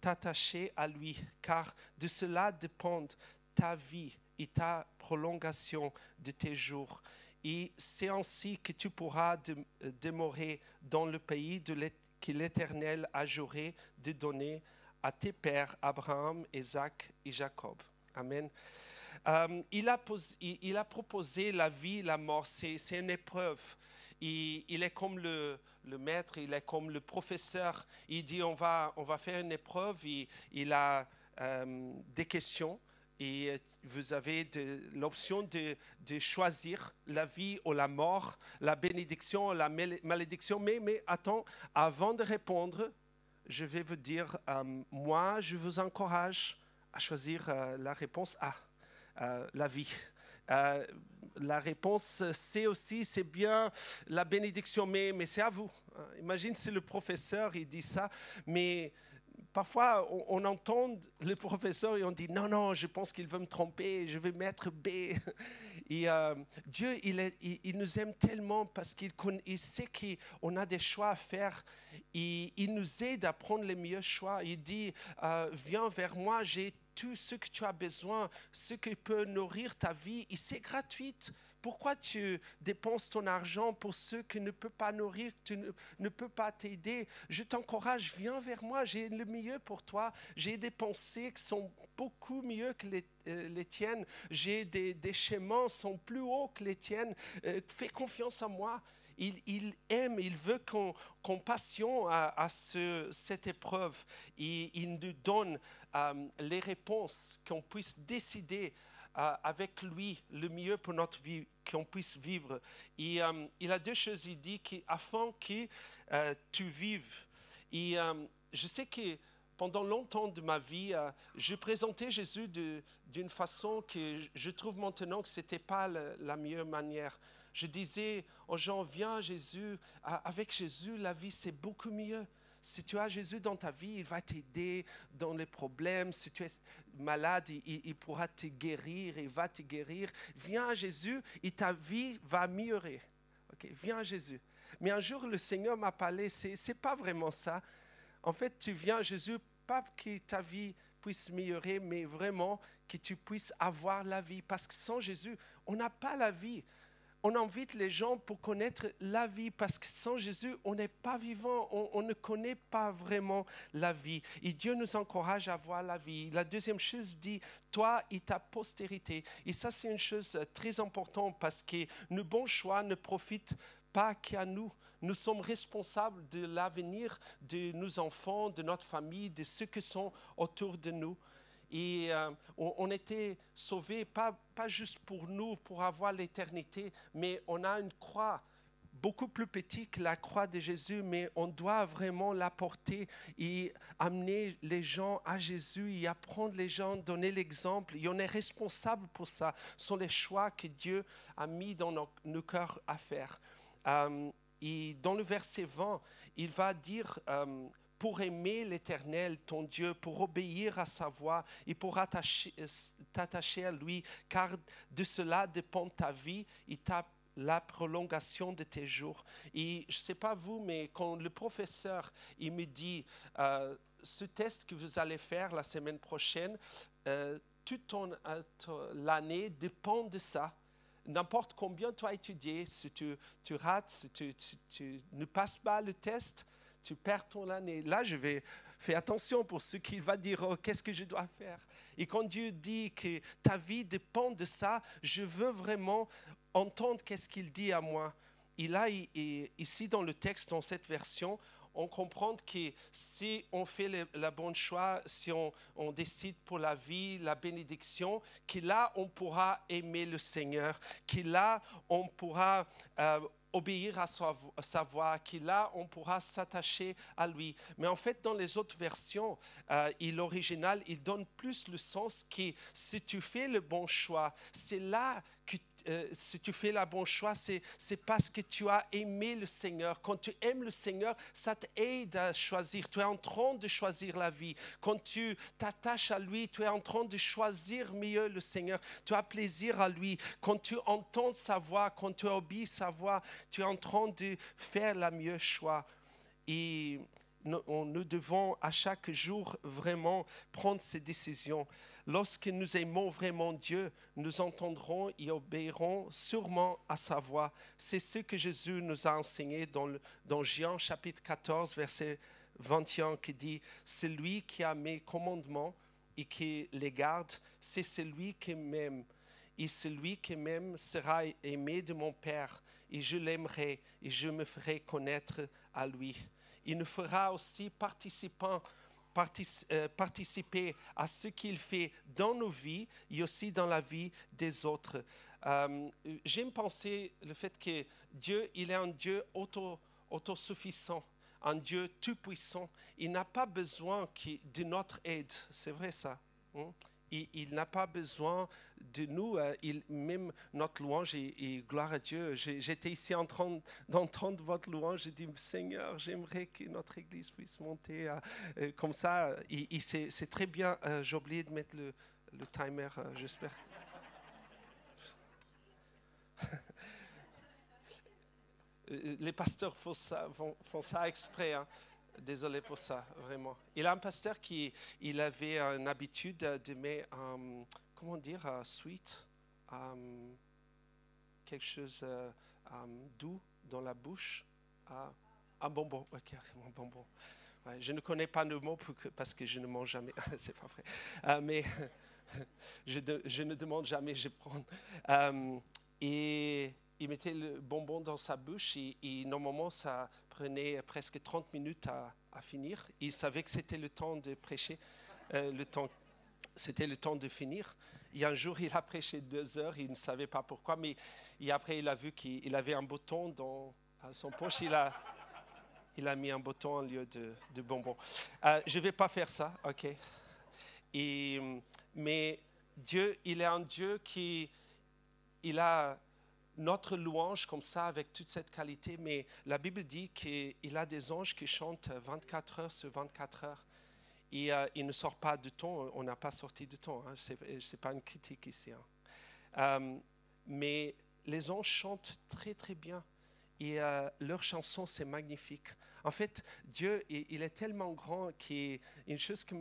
t'attacher à lui, car de cela dépendent ta vie et ta prolongation de tes jours. Et c'est ainsi que tu pourras demeurer dans le pays que l'Éternel a juré de donner à tes pères, Abraham, Isaac et Jacob. Amen. Il a proposé la vie, la mort, c'est une épreuve. Il est comme le maître, il est comme le professeur. Il dit on va faire une épreuve. Il a des questions et vous avez l'option de choisir la vie ou la mort, la bénédiction ou la malédiction. Mais attends, avant de répondre, je vais vous dire, moi, je vous encourage à choisir la réponse A. La vie. La réponse C aussi, c'est bien la bénédiction, mais c'est à vous. Imagine si le professeur il dit ça, mais parfois on entend le professeur et on dit non, je pense qu'il veut me tromper, je vais mettre B. Et Dieu, il nous aime tellement parce qu'il sait qu'on a des choix à faire. Il nous aide à prendre les meilleurs choix. Il dit, viens vers moi, j'ai tout ce que tu as besoin, ce qui peut nourrir ta vie, et c'est gratuit. Pourquoi tu dépenses ton argent pour ceux qui ne peuvent pas nourrir, tu ne peux pas t'aider? Je t'encourage, viens vers moi, j'ai le mieux pour toi. J'ai des pensées qui sont beaucoup mieux que les tiennes. J'ai des chemins qui sont plus hauts que les tiennes. Fais confiance en moi. Il aime, il veut qu'on passions à cette épreuve. Il nous donne les réponses, qu'on puisse décider avec lui le mieux pour notre vie, qu'on puisse vivre. Et il a deux choses, il dit afin que tu vives. Et je sais que pendant longtemps de ma vie, je présentais Jésus d'une façon que je trouve maintenant que ce n'était pas la meilleure manière. Je disais aux gens, viens Jésus, avec Jésus, la vie c'est beaucoup mieux. Si tu as Jésus dans ta vie, il va t'aider dans les problèmes. Si tu es malade, il pourra te guérir, il va te guérir. Viens à Jésus et ta vie va améliorer. Okay? Viens à Jésus. Mais un jour, le Seigneur m'a parlé, c'est pas vraiment ça. En fait, tu viens à Jésus, pas que ta vie puisse améliorer, mais vraiment que tu puisses avoir la vie. Parce que sans Jésus, on n'a pas la vie. On invite les gens pour connaître la vie parce que sans Jésus, on n'est pas vivant, on ne connaît pas vraiment la vie. Et Dieu nous encourage à avoir la vie. La deuxième chose dit, toi et ta postérité. Et ça, c'est une chose très importante parce que nos bons choix ne profitent pas qu'à nous. Nous sommes responsables de l'avenir de nos enfants, de notre famille, de ceux qui sont autour de nous. Et on était sauvés, pas juste pour nous, pour avoir l'éternité, mais on a une croix beaucoup plus petite que la croix de Jésus, mais on doit vraiment la porter et amener les gens à Jésus et apprendre les gens, donner l'exemple. Et on est responsable pour ça. Ce sont les choix que Dieu a mis dans nos cœurs à faire. Et dans le verset 20, il va dire... pour aimer l'Éternel, ton Dieu, pour obéir à sa voix et pour t'attacher à lui, car de cela dépend ta vie et la prolongation de tes jours. Et je ne sais pas vous, mais quand le professeur il me dit ce test que vous allez faire la semaine prochaine, toute l'année dépend de ça. N'importe combien tu as étudié, si tu rates, si tu ne passes pas le test, tu perds ton année. Là, je vais faire attention pour ce qu'il va dire, oh, qu'est-ce que je dois faire? Et quand Dieu dit que ta vie dépend de ça, je veux vraiment entendre qu'est-ce qu'il dit à moi. Et là, ici dans le texte, dans cette version, on comprend que si on fait le bon choix, si on décide pour la vie, la bénédiction, que là, on pourra aimer le Seigneur, que là, on pourra... obéir à sa voix, que là, on pourra s'attacher à lui. Mais en fait, dans les autres versions, l'original, il donne plus le sens que si tu fais le bon choix, c'est là que si tu fais le bon choix, c'est parce que tu as aimé le Seigneur. Quand tu aimes le Seigneur, ça t'aide à choisir. Tu es en train de choisir la vie. Quand tu t'attaches à lui, tu es en train de choisir mieux le Seigneur. Tu as plaisir à lui. Quand tu entends sa voix, quand tu obéis sa voix, tu es en train de faire le meilleur choix. Et nous devons à chaque jour vraiment prendre ces décisions. Lorsque nous aimons vraiment Dieu, nous entendrons et obéirons sûrement à sa voix. C'est ce que Jésus nous a enseigné dans Jean chapitre 14, verset 21 qui dit « Celui qui a mes commandements et qui les garde, c'est celui qui m'aime. Et celui qui m'aime sera aimé de mon Père, et je l'aimerai, et je me ferai connaître à lui. Il nous fera aussi participer à ce qu'il fait dans nos vies et aussi dans la vie des autres. J'aime penser le fait que Dieu, il est un Dieu autosuffisant, un Dieu tout-puissant. Il n'a pas besoin de notre aide, c'est vrai ça. Il n'a pas besoin de nous, même notre louange, et gloire à Dieu. J'étais ici en train d'entendre votre louange, j'ai dit, Seigneur, j'aimerais que notre église puisse monter comme ça. C'est très bien, j'ai oublié de mettre le timer, j'espère. Les pasteurs font ça exprès, hein. Désolé pour ça, vraiment. Il y a un pasteur il avait une habitude de mettre, comment dire, sweet, quelque chose doux dans la bouche, un bonbon, carrément bonbon. Ouais, je ne connais pas le mot parce que je ne mange jamais, c'est pas vrai. Mais je ne demande jamais, je prends. Et il mettait le bonbon dans sa bouche et normalement ça prenait presque 30 minutes à finir. Il savait que c'était le temps de prêcher, c'était le temps de finir. Et un jour, il a prêché 2 heures, il ne savait pas pourquoi, mais après il a vu qu'il avait un bouton dans son poche, il a mis un bouton en lieu de bonbon. Je ne vais pas faire ça, ok. Mais Dieu, il est un Dieu il a notre louange comme ça, avec toute cette qualité, mais la Bible dit qu'il a des anges qui chantent 24 heures sur 24 heures. Et il ne sort pas du ton, on n'a pas sorti du ton, hein, ce n'est pas une critique ici. Hein. Mais les anges chantent très très bien et leur chanson c'est magnifique. En fait, Dieu, il est tellement grand qu'une chose qui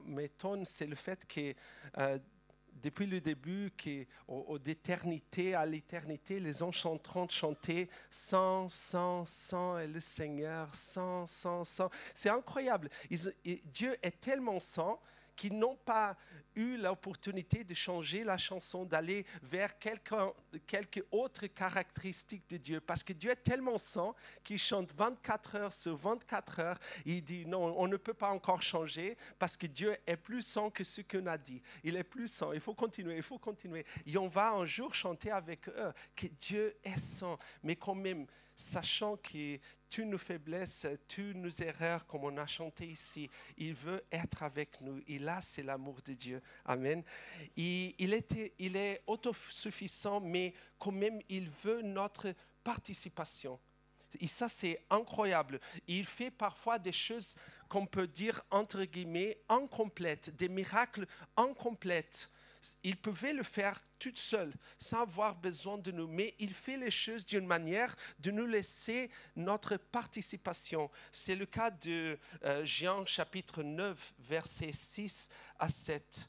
m'étonne, c'est le fait que depuis le début, d'éternité à l'éternité, les anges sont en train de chanter « Sans, et le Seigneur, sans. » C'est incroyable. Dieu est tellement saint qu'ils n'ont pas eu l'opportunité de changer la chanson, d'aller vers quelques autres caractéristiques de Dieu. Parce que Dieu est tellement saint qu'il chante 24 heures sur 24 heures. Il dit non, on ne peut pas encore changer parce que Dieu est plus saint que ce qu'on a dit. Il est plus saint, il faut continuer. Et on va un jour chanter avec eux que Dieu est saint. Mais quand même, sachant que toutes nos faiblesses, toutes nos erreurs, comme on a chanté ici, il veut être avec nous. Et là, c'est l'amour de Dieu. Amen. Et il est autosuffisant, mais quand même, il veut notre participation. Et ça, c'est incroyable. Il fait parfois des choses qu'on peut dire, entre guillemets, incomplètes, des miracles incomplètes. Il pouvait le faire tout seul, sans avoir besoin de nous, mais il fait les choses d'une manière de nous laisser notre participation. C'est le cas de Jean chapitre 9, versets 6 à 7.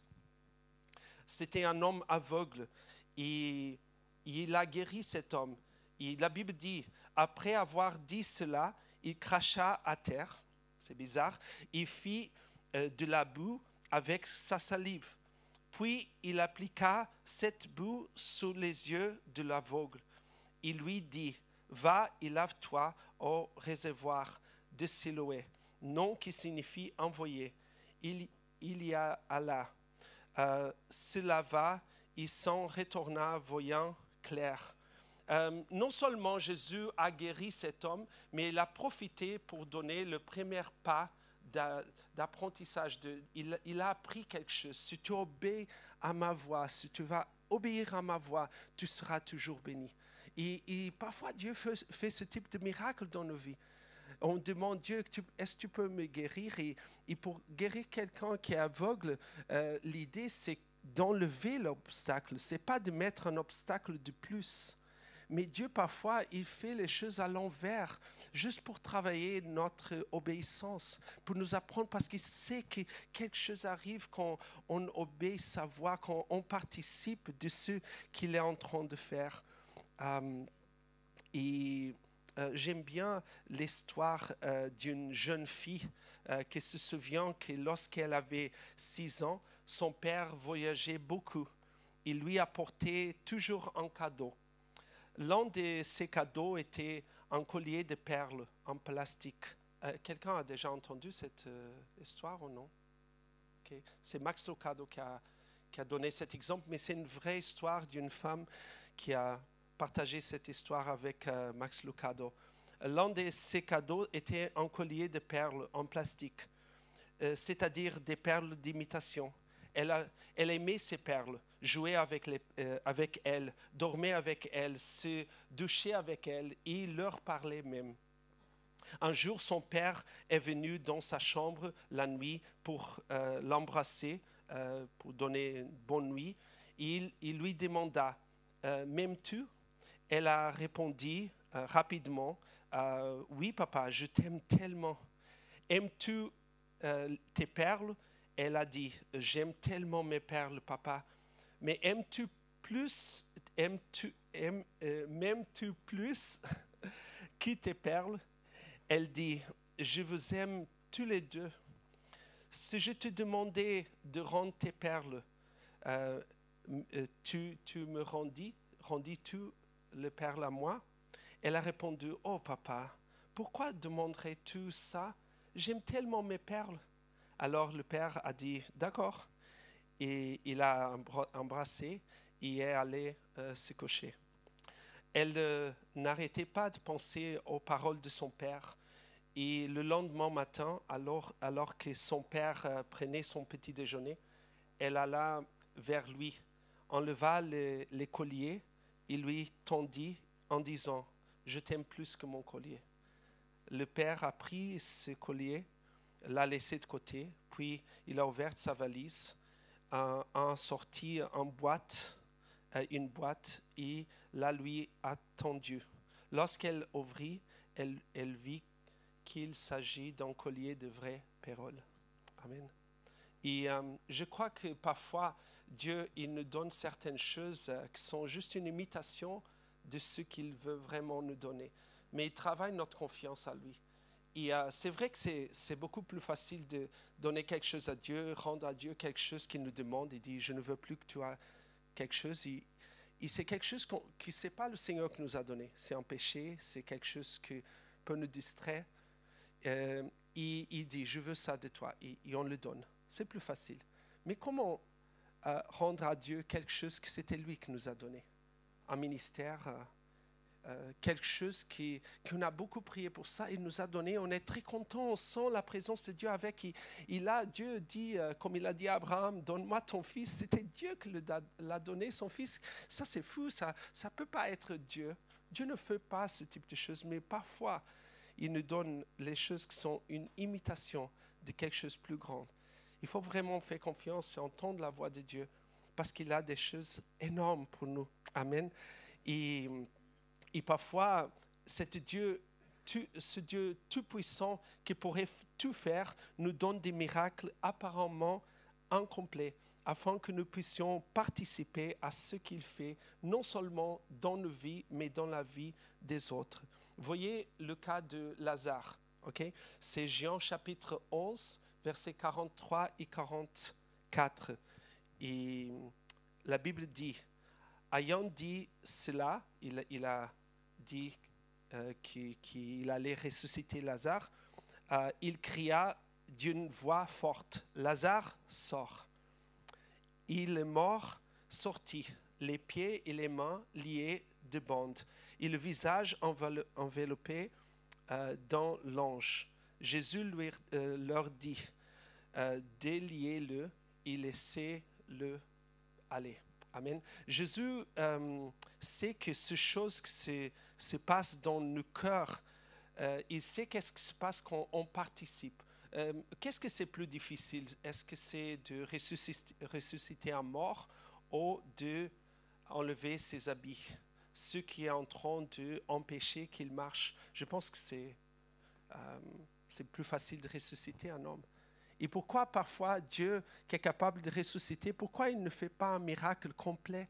C'était un homme aveugle et il a guéri cet homme. Et la Bible dit, après avoir dit cela, il cracha à terre, c'est bizarre, il fit de la boue avec sa salive. Puis il appliqua cette boue sous les yeux de l'aveugle. Il lui dit, va et lave-toi au réservoir de Siloé, nom qui signifie envoyé. Il y alla, se lava et s'en retourna voyant clair. Non seulement Jésus a guéri cet homme, mais il a profité pour donner le premier pas d'apprentissage. Il a appris quelque chose. Si tu obéis à ma voix, si tu vas obéir à ma voix, tu seras toujours béni. Et parfois, Dieu fait ce type de miracle dans nos vies. On demande Dieu, est-ce que tu peux me guérir? Et pour guérir quelqu'un qui est aveugle, l'idée c'est d'enlever l'obstacle. Ce n'est pas de mettre un obstacle de plus. Mais Dieu, parfois, il fait les choses à l'envers, juste pour travailler notre obéissance, pour nous apprendre, parce qu'il sait que quelque chose arrive quand on obéit sa voix, quand on participe de ce qu'il est en train de faire. Et j'aime bien l'histoire d'une jeune fille qui se souvient que lorsqu'elle avait 6 ans, son père voyageait beaucoup. Il lui apportait toujours un cadeau. L'un de ces cadeaux était un collier de perles en plastique. Quelqu'un a déjà entendu cette histoire ou non? Okay. C'est Max Lucado qui a donné cet exemple, mais c'est une vraie histoire d'une femme qui a partagé cette histoire avec Max Lucado. L'un de ses cadeaux était un collier de perles en plastique, c'est-à-dire des perles d'imitation. Elle aimait ces perles, jouer avec elles, dormir avec elles, se doucher avec elles et leur parler même. Un jour, son père est venu dans sa chambre la nuit pour l'embrasser, pour donner une bonne nuit. Il lui demanda « M'aimes-tu » Elle a répondu rapidement « Oui, papa, je t'aime tellement. Aimes-tu tes perles ?» Elle a dit « J'aime tellement mes perles, papa. Mais m'aimes-tu plus que tes perles ?» Elle dit « Je vous aime tous les deux. Si je te demandais de rendre tes perles, tu me rendis-tu les perles à moi ?» Elle a répondu « Oh papa, pourquoi demanderais-tu ça? J'aime tellement mes perles. » Alors le père a dit « D'accord. » Et il a embrassé et est allé se coucher. Elle n'arrêtait pas de penser aux paroles de son père. Et le lendemain matin, alors que son père prenait son petit déjeuner, elle alla vers lui, enleva les colliers et lui tendit en disant « Je t'aime plus que mon collier. » Le père a pris ce collier, l'a laissé de côté, puis il a ouvert sa valise, a sorti une boîte et la lui a tendue. Lorsqu'elle ouvrit, elle vit qu'il s'agit d'un collier de vraies perles. Amen. Et je crois que parfois, Dieu, il nous donne certaines choses qui sont juste une imitation de ce qu'il veut vraiment nous donner. Mais il travaille notre confiance à lui. Et c'est vrai que c'est beaucoup plus facile de donner quelque chose à Dieu, rendre à Dieu quelque chose qu'il nous demande. Il dit, je ne veux plus que tu aies quelque chose. Et c'est quelque chose que ce n'est pas le Seigneur qui nous a donné. C'est un péché, c'est quelque chose qui peut nous distraire. Il dit, je veux ça de toi. Et on le donne. C'est plus facile. Mais comment rendre à Dieu quelque chose que c'était lui qui nous a donné? Un ministère, quelque chose qu'on a beaucoup prié pour ça, il nous a donné, on est très content, on sent la présence de Dieu avec. Dieu dit, comme il a dit à Abraham, donne-moi ton fils, c'était Dieu qui l'a donné, son fils. Ça c'est fou, ça ne peut pas être Dieu. Dieu ne fait pas ce type de choses, mais parfois, il nous donne les choses qui sont une imitation de quelque chose de plus grand. Il faut vraiment faire confiance et entendre la voix de Dieu, parce qu'il a des choses énormes pour nous. Amen. Et parfois, ce Dieu tout-puissant qui pourrait tout faire, nous donne des miracles apparemment incomplets, afin que nous puissions participer à ce qu'il fait, non seulement dans nos vies, mais dans la vie des autres. Voyez le cas de Lazare. Okay? C'est Jean chapitre 11, versets 43 et 44. Et la Bible dit, ayant dit cela, il a dit qu'il allait ressusciter Lazare, il cria d'une voix forte, « Lazare, sort !» Il est mort, sorti, les pieds et les mains liés de bandes, et le visage enveloppé dans l'ange. Jésus leur dit, déliez-le et laissez-le aller. Amen. Jésus sait que ces choses qui se passent dans nos cœurs, il sait qu'est-ce qui se passe quand on participe. Qu'est-ce que c'est plus difficile? Est-ce que c'est de ressusciter un mort ou d'enlever ses habits? Ce qui est en train d'empêcher qu'il marche. Je pense que c'est plus facile de ressusciter un homme. Et pourquoi parfois Dieu qui est capable de ressusciter, pourquoi il ne fait pas un miracle complet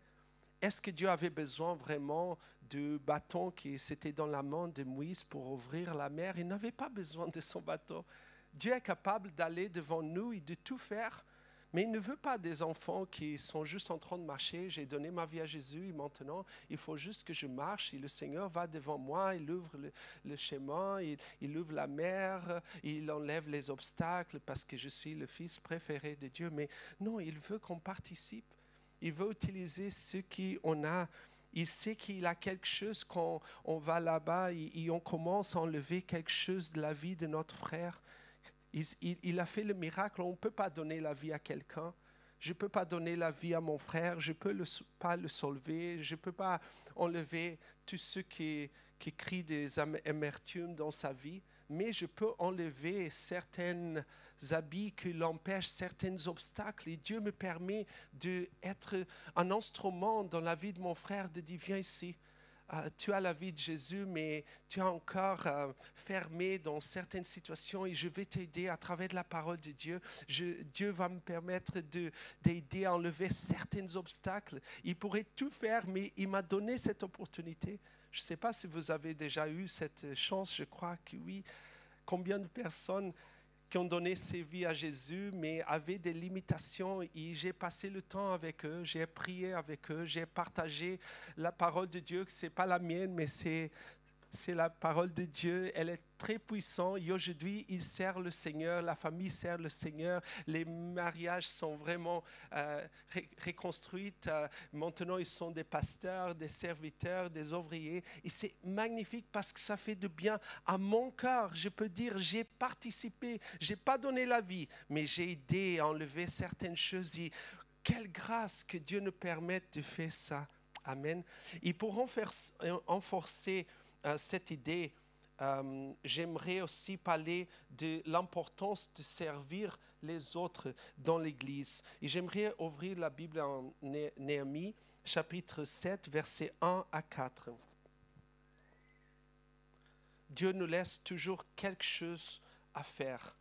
est-ce que Dieu avait besoin vraiment du bâton qui c'était dans la main de Moïse pour ouvrir la mer? Il n'avait pas besoin de son bâton. Dieu est capable d'aller devant nous et de tout faire, mais il ne veut pas des enfants qui sont juste en train de marcher. J'ai donné ma vie à Jésus et maintenant il faut juste que je marche et le Seigneur va devant moi, il ouvre le chemin, il ouvre la mer, il enlève les obstacles parce que je suis le fils préféré de Dieu. Mais non, il veut qu'on participe. Il veut utiliser ce qu'on a. Il sait qu'il a quelque chose quand on va là-bas et on commence à enlever quelque chose de la vie de notre frère. Il a fait le miracle. On ne peut pas donner la vie à quelqu'un. Je ne peux pas donner la vie à mon frère. Je ne peux pas le sauver. Je ne peux pas enlever tous ceux qui crient des amertumes dans sa vie. Mais je peux enlever certains habits qui l'empêchent, certains obstacles. Et Dieu me permet d'être un instrument dans la vie de mon frère, de dire, viens ici. Tu as la vie de Jésus, mais tu es encore fermé dans certaines situations et je vais t'aider à travers la parole de Dieu. Dieu va me permettre d'aider à enlever certains obstacles. Il pourrait tout faire, mais il m'a donné cette opportunité. Je ne sais pas si vous avez déjà eu cette chance, je crois que oui. Combien de personnes qui ont donné ses vies à Jésus, mais avaient des limitations. Et j'ai passé le temps avec eux, j'ai prié avec eux, j'ai partagé la parole de Dieu, que ce n'est pas la mienne, mais c'est la parole de Dieu. Elle est très puissante. Et aujourd'hui, ils servent le Seigneur, la famille sert le Seigneur. Les mariages sont vraiment reconstruits. Maintenant, ils sont des pasteurs, des serviteurs, des ouvriers. Et c'est magnifique parce que ça fait du bien à mon cœur. Je peux dire, j'ai participé. Je n'ai pas donné la vie, mais j'ai aidé à enlever certaines choses. Et quelle grâce que Dieu nous permette de faire ça. Amen. Et pour renforcer cette idée, j'aimerais aussi parler de l'importance de servir les autres dans l'Église. Et j'aimerais ouvrir la Bible en Néhémie, chapitre 7, versets 1 à 4. Dieu nous laisse toujours quelque chose à faire.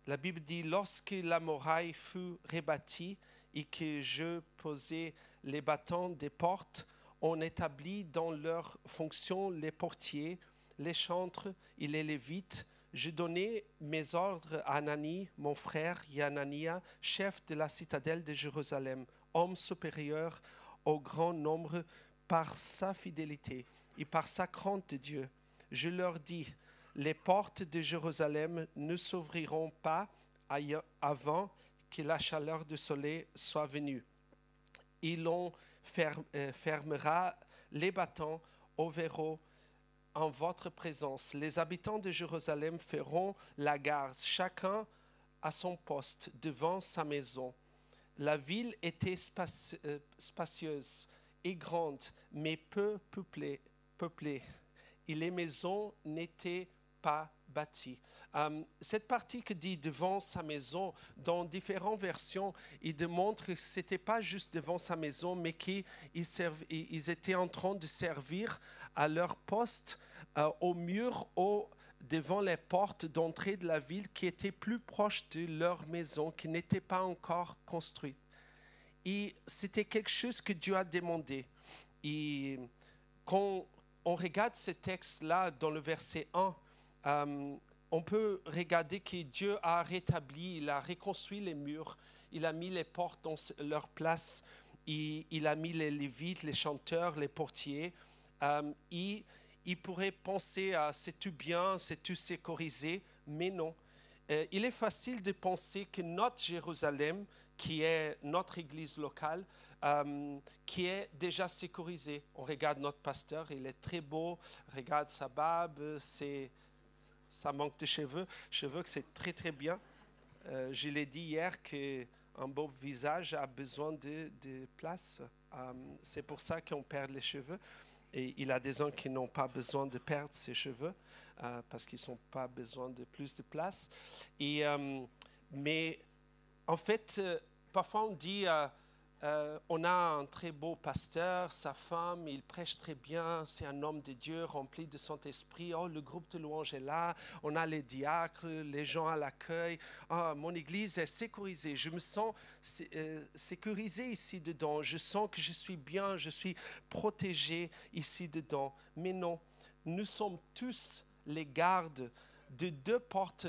La Bible dit, lorsque la muraille fut rebâtie et que je posais les bâtons des portes, on établit dans leurs fonctions les portiers, les chantres et les lévites. Je donnai mes ordres à Anani, mon frère, et Anania, chef de la citadelle de Jérusalem, homme supérieur au grand nombre par sa fidélité et par sa crainte de Dieu. Je leur dis, les portes de Jérusalem ne s'ouvriront pas avant que la chaleur du soleil soit venue. Il en fermera les bâtons au verrou en votre présence. Les habitants de Jérusalem feront la garde, chacun à son poste devant sa maison. La ville était spacieuse et grande, mais peu peuplée, et les maisons n'étaient pas bâties. Cette partie qui dit devant sa maison, dans différentes versions, il démontre que ce n'était pas juste devant sa maison, mais qu'ils étaient en train de servir à leur poste au mur devant les portes d'entrée de la ville qui étaient plus proches de leur maison, qui n'étaient pas encore construites. Et c'était quelque chose que Dieu a demandé. Et quand on regarde ce texte-là dans le verset 1, on peut regarder que Dieu a rétabli, il a reconstruit les murs, il a mis les portes dans leur place, il a mis les lévites, les chanteurs, les portiers. Il pourrait penser à c'est tout bien, c'est tout sécurisé, mais non. Il est facile de penser que notre Jérusalem, qui est notre église locale, qui est déjà sécurisée. On regarde notre pasteur, il est très beau, regarde sa barbe, ça manque de cheveux que c'est très très bien. Je l'ai dit hier qu'un beau visage a besoin de place. C'est pour ça qu'on perd les cheveux. Et il y a des gens qui n'ont pas besoin de perdre ses cheveux parce qu'ils n'ont pas besoin de plus de place. Mais en fait, parfois on dit On a un très beau pasteur, sa femme, il prêche très bien, c'est un homme de Dieu rempli de Saint-Esprit. Oh, le groupe de louange est là, on a les diacres, les gens à l'accueil. Oh, mon église est sécurisée, je me sens sécurisé ici dedans, je sens que je suis bien, je suis protégé ici dedans. Mais non, nous sommes tous les gardes de deux portes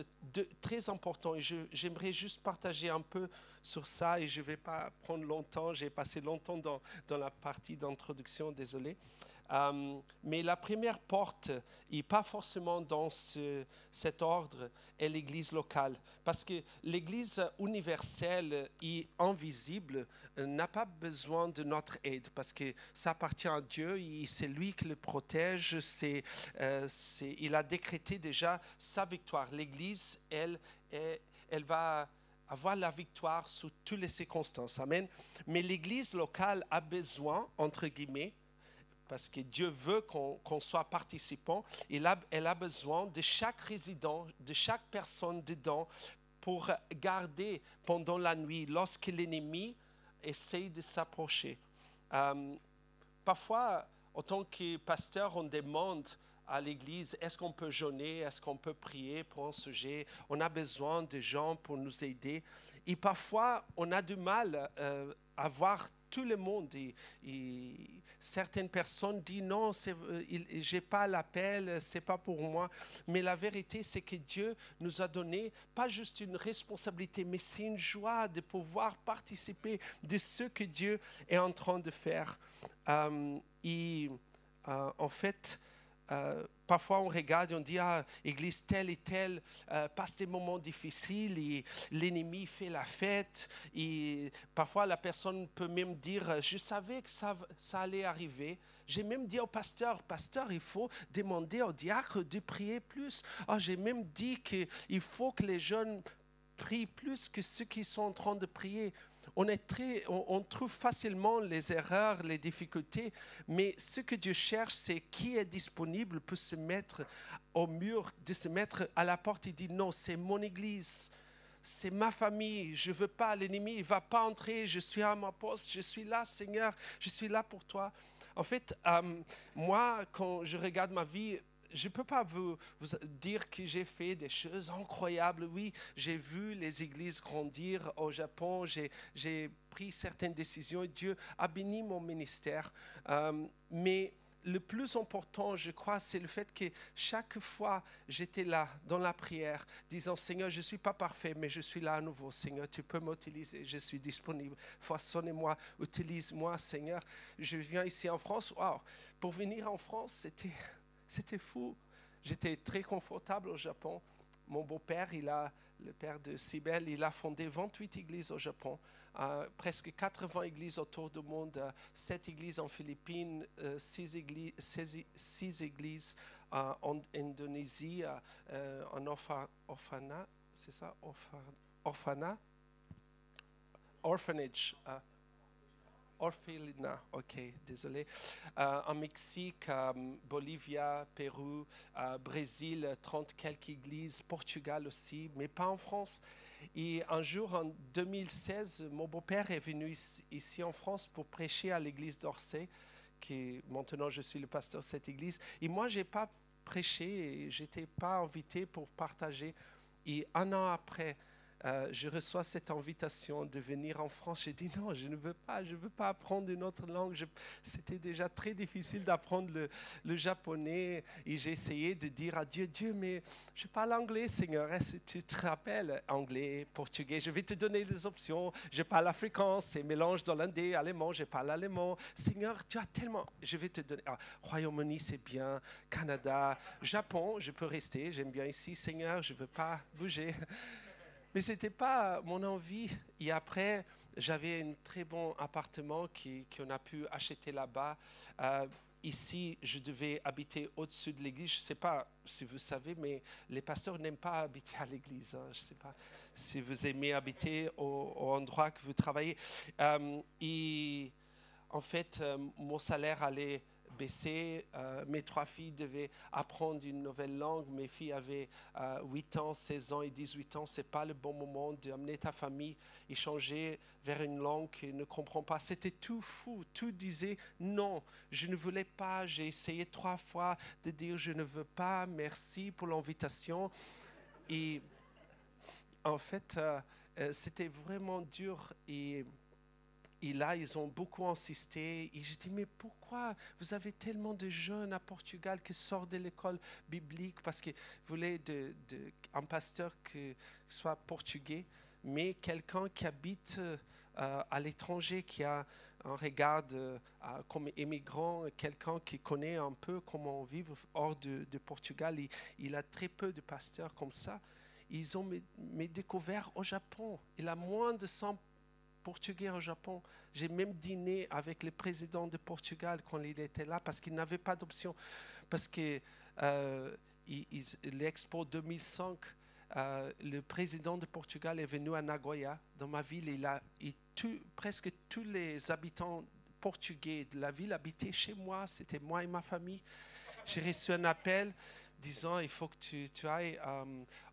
très importantes. Et j'aimerais juste partager un peu sur ça et je ne vais pas prendre longtemps. J'ai passé longtemps dans la partie d'introduction, désolé. Mais la première porte, et pas forcément dans cet ordre, est l'Église locale. Parce que l'Église universelle et invisible n'a pas besoin de notre aide, parce que ça appartient à Dieu, et c'est lui qui le protège, il a décrété déjà sa victoire. L'Église, elle va avoir la victoire sous toutes les circonstances. Amen. Mais l'Église locale a besoin, entre guillemets, parce que Dieu veut qu'on soit participant, elle a besoin de chaque résident, de chaque personne dedans pour garder pendant la nuit, lorsque l'ennemi essaye de s'approcher. Parfois, en tant que pasteur, on demande à l'église, est-ce qu'on peut jeûner, est-ce qu'on peut prier pour un sujet? On a besoin de gens pour nous aider. Et parfois, on a du mal à voir tout le monde. Et certaines personnes disent non, je n'ai pas l'appel, ce n'est pas pour moi. Mais la vérité, c'est que Dieu nous a donné pas juste une responsabilité, mais c'est une joie de pouvoir participer de ce que Dieu est en train de faire. En fait, parfois on regarde et on dit église telle et telle passe des moments difficiles et l'ennemi fait la fête, et parfois la personne peut même dire je savais que ça allait arriver. J'ai même dit au pasteur, il faut demander au diacre de prier plus. J'ai même dit qu'il faut que les jeunes prient plus que ceux qui sont en train de prier. On trouve facilement les erreurs, les difficultés, mais ce que Dieu cherche, c'est qui est disponible pour se mettre au mur, de se mettre à la porte et dire non, c'est mon église, c'est ma famille, je ne veux pas, l'ennemi ne va pas entrer, je suis à ma poste, je suis là, Seigneur, je suis là pour toi. En fait, moi, quand je regarde ma vie, je ne peux pas vous dire que j'ai fait des choses incroyables. Oui, j'ai vu les églises grandir au Japon, j'ai pris certaines décisions et Dieu a béni mon ministère. Mais le plus important, je crois, c'est le fait que chaque fois, j'étais là dans la prière, disant, Seigneur, je ne suis pas parfait, mais je suis là à nouveau. Seigneur, tu peux m'utiliser, je suis disponible. Façonnez-moi, utilise-moi, Seigneur. Je viens ici en France. Wow. Pour venir en France, c'était fou. J'étais très confortable au Japon. Mon beau-père, le père de Sibel, il a fondé 28 églises au Japon, presque 80 églises autour du monde, 7 églises en Philippines, 6 églises en Indonésie, en orphanat, c'est ça, orphanage. Orphelinat, ok, désolé. En Mexique, Bolivie, Pérou, Brésil, 30 quelques églises, Portugal aussi, mais pas en France. Et un jour, en 2016, mon beau-père est venu ici en France pour prêcher à l'église d'Orsay, qui maintenant je suis le pasteur de cette église. Et moi, je n'ai pas prêché, et je n'étais pas invité pour partager. Et un an après, je reçois cette invitation de venir en France. J'ai dit non, je ne veux pas apprendre une autre langue. C'était déjà très difficile d'apprendre le japonais et j'ai essayé de dire à Dieu, mais je parle anglais, Seigneur. Est-ce que tu te rappelles anglais, portugais? Je vais te donner les options. Je parle africain, c'est mélange d'hollandais, allemand, je parle allemand. Seigneur, tu as tellement... Je vais te donner... Royaume-Uni, c'est bien. Canada, Japon, je peux rester. J'aime bien ici. Seigneur, je ne veux pas bouger. Mais ce n'était pas mon envie. Et après, j'avais un très bon appartement qu'on a pu acheter là-bas. Ici, je devais habiter au-dessus de l'église. Je ne sais pas si vous savez, mais les pasteurs n'aiment pas habiter à l'église. Je ne sais pas si vous aimez habiter au endroit que vous travaillez. Et en fait, mon salaire allait baissé. Mes 3 filles devaient apprendre une nouvelle langue. Mes filles avaient 8 ans, 16 ans et 18 ans. Ce n'est pas le bon moment d'amener ta famille et changer vers une langue qu'ils ne comprennent pas. C'était tout fou. Tout disait non, je ne voulais pas. J'ai essayé 3 fois de dire je ne veux pas, merci pour l'invitation. Et en fait, c'était vraiment dur. Et là, ils ont beaucoup insisté. Et j'ai dit, mais pourquoi vous avez tellement de jeunes à Portugal qui sortent de l'école biblique parce qu'ils voulaient un pasteur qui soit portugais, mais quelqu'un qui habite à l'étranger, qui a un regard comme immigrant, quelqu'un qui connaît un peu comment vivre hors de Portugal. Il a très peu de pasteurs comme ça. Ils ont découvert au Japon. Il a moins de 100 Portugais au Japon. J'ai même dîné avec le président de Portugal quand il était là parce qu'il n'avait pas d'option. Parce que l'Expo 2005, le président de Portugal est venu à Nagoya, dans ma ville. Presque tous les habitants portugais de la ville habitaient chez moi. C'était moi et ma famille. J'ai reçu un appel disant il faut que tu ailles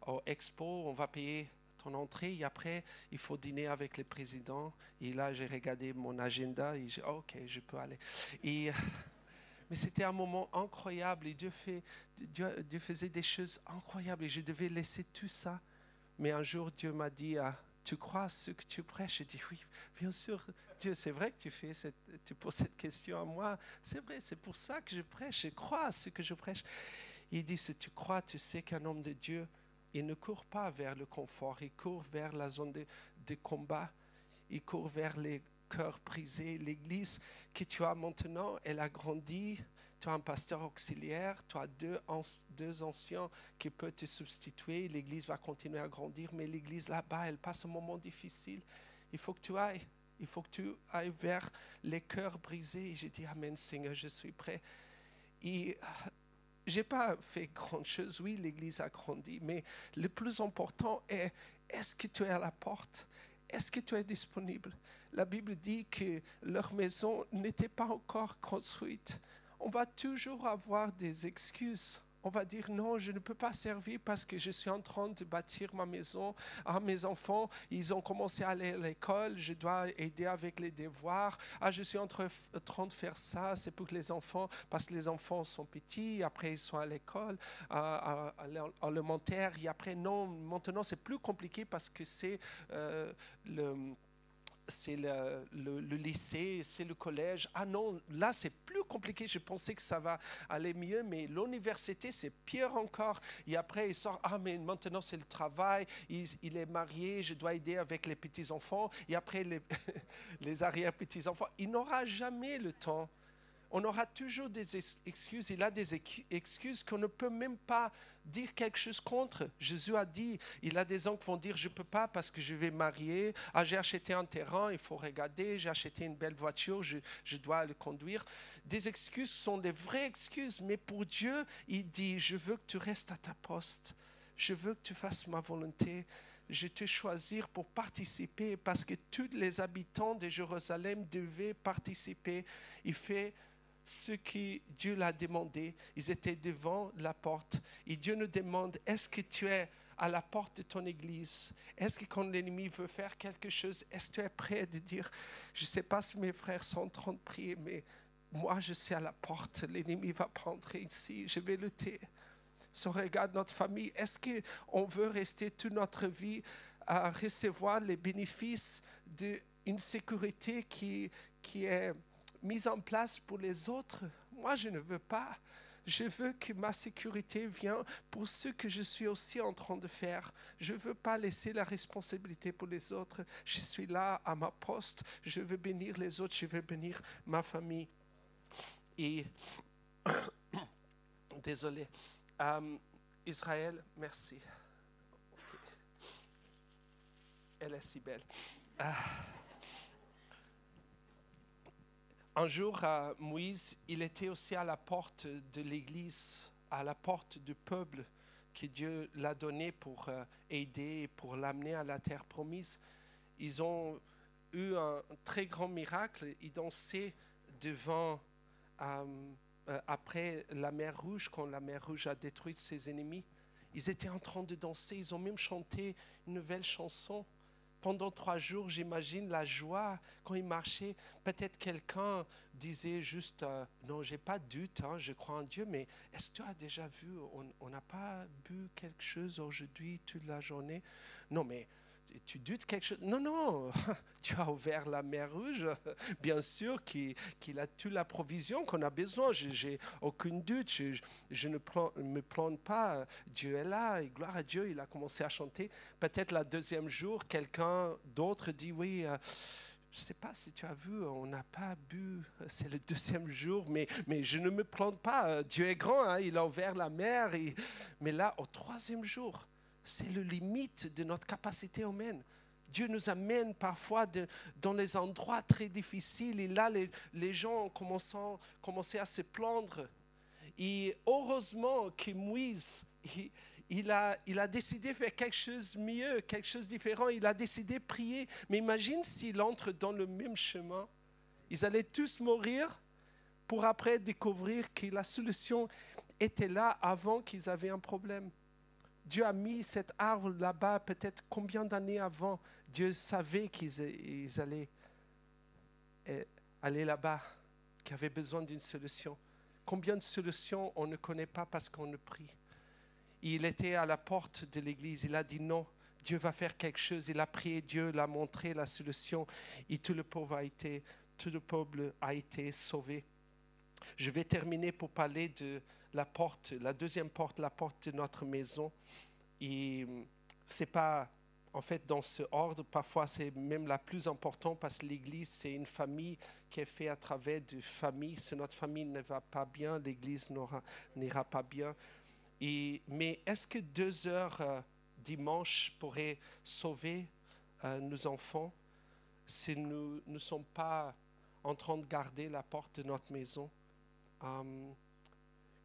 au Expo, on va payer ton entrée et après il faut dîner avec le président. Et là j'ai regardé mon agenda et j'ai dit ok, je peux aller. Mais c'était un moment incroyable et Dieu faisait des choses incroyables et je devais laisser tout ça. Mais un jour Dieu m'a dit tu crois ce que tu prêches? J'ai dit oui, bien sûr Dieu, c'est vrai que tu poses cette question à moi, c'est vrai, c'est pour ça que je prêche, je crois à ce que je prêche. Il dit si tu crois, tu sais qu'un homme de Dieu, il ne court pas vers le confort, il court vers la zone de combat, il court vers les cœurs brisés. L'église que tu as maintenant, elle a grandi, tu as un pasteur auxiliaire, tu as deux anciens qui peuvent te substituer, l'église va continuer à grandir, mais l'église là-bas, elle passe un moment difficile. Il faut que tu ailles vers les cœurs brisés. Et j'ai dit, Amen Seigneur, je suis prêt. Et je n'ai pas fait grand chose, oui, l'église a grandi, mais le plus important est-ce que tu es à la porte? Est-ce que tu es disponible? La Bible dit que leur maison n'était pas encore construite. On va toujours avoir des excuses. On va dire non, je ne peux pas servir parce que je suis en train de bâtir ma maison. Mes enfants, ils ont commencé à aller à l'école, je dois aider avec les devoirs. Je suis en train de faire ça, c'est pour que les enfants, parce que les enfants sont petits, après ils sont à l'école, à l'élémentaire, et après non, maintenant c'est plus compliqué parce que c'est le lycée, c'est le collège. Non, là c'est plus compliqué, je pensais que ça va aller mieux, mais l'université c'est pire encore. Et après il sort, mais maintenant c'est le travail, il est marié, je dois aider avec les petits-enfants. Et après les arrière-petits-enfants, il n'aura jamais le temps. On aura toujours des excuses. Il a des excuses qu'on ne peut même pas dire quelque chose contre. Jésus a dit, il a des gens qui vont dire, je ne peux pas parce que je vais marier. J'ai acheté un terrain, il faut regarder. J'ai acheté une belle voiture, je dois le conduire. Des excuses sont des vraies excuses. Mais pour Dieu, il dit, je veux que tu restes à ta poste. Je veux que tu fasses ma volonté. Je te choisir pour participer parce que tous les habitants de Jérusalem devaient participer. Il fait ce que Dieu l'a demandé. Ils étaient devant la porte. Et Dieu nous demande, est-ce que tu es à la porte de ton église? Est-ce que quand l'ennemi veut faire quelque chose, est-ce que tu es prêt de dire, je ne sais pas si mes frères sont en train de prier, mais moi je suis à la porte. L'ennemi va prendre ici, je vais lutter. Si on regarde notre famille, est-ce qu'on veut rester toute notre vie à recevoir les bénéfices d'une sécurité qui est mise en place pour les autres? Moi, je ne veux pas. Je veux que ma sécurité vienne pour ce que je suis aussi en train de faire. Je ne veux pas laisser la responsabilité pour les autres. Je suis là à ma poste. Je veux bénir les autres. Je veux bénir ma famille. Et désolé. Israël, merci. Okay. Elle est si belle. Un jour, Moïse, il était aussi à la porte de l'église, à la porte du peuple que Dieu l'a donné pour aider, pour l'amener à la terre promise. Ils ont eu un très grand miracle. Ils dansaient devant après la mer Rouge, quand la mer Rouge a détruit ses ennemis, ils étaient en train de danser, ils ont même chanté une nouvelle chanson. Pendant 3 jours, j'imagine la joie quand ils marchaient. Peut-être quelqu'un disait juste, non, j'ai pas de doute, hein, je crois en Dieu, mais est-ce que tu as déjà vu, on n'a pas bu quelque chose aujourd'hui toute la journée? Non, mais tu doutes quelque chose? Non, non, tu as ouvert la mer Rouge, bien sûr qu'il a toute la provision qu'on a besoin, j'ai aucun doute, je ne me plante pas, Dieu est là, et gloire à Dieu, il a commencé à chanter. Peut-être le deuxième jour, quelqu'un d'autre dit, oui, je ne sais pas si tu as vu, on n'a pas bu, c'est le deuxième jour, mais je ne me plante pas, Dieu est grand, hein, il a ouvert la mer, mais là, au 3e jour, c'est le limite de notre capacité humaine. Dieu nous amène parfois dans les endroits très difficiles et là, les gens ont commencé à se plaindre. Et heureusement que Moïse, il a décidé de faire quelque chose de mieux, quelque chose de différent. Il a décidé de prier. Mais imagine s'il entre dans le même chemin. Ils allaient tous mourir pour après découvrir que la solution était là avant qu'ils avaient un problème. Dieu a mis cet arbre là-bas peut-être combien d'années avant. Dieu savait qu'ils allaient aller là-bas, qu'ils avaient besoin d'une solution. Combien de solutions on ne connaît pas parce qu'on ne prie. Il était à la porte de l'église, il a dit non, Dieu va faire quelque chose. Il a prié, Dieu l'a montré la solution et tout le peuple a été sauvé. Je vais terminer pour parler de la porte, la deuxième porte, la porte de notre maison. Et c'est pas, en fait, dans ce ordre, parfois c'est même la plus importante parce que l'Église, c'est une famille qui est faite à travers de familles. Si notre famille ne va pas bien, l'Église n'ira pas bien. Mais est-ce que 2 heures dimanche pourraient sauver nos enfants si nous ne sommes pas en train de garder la porte de notre maison?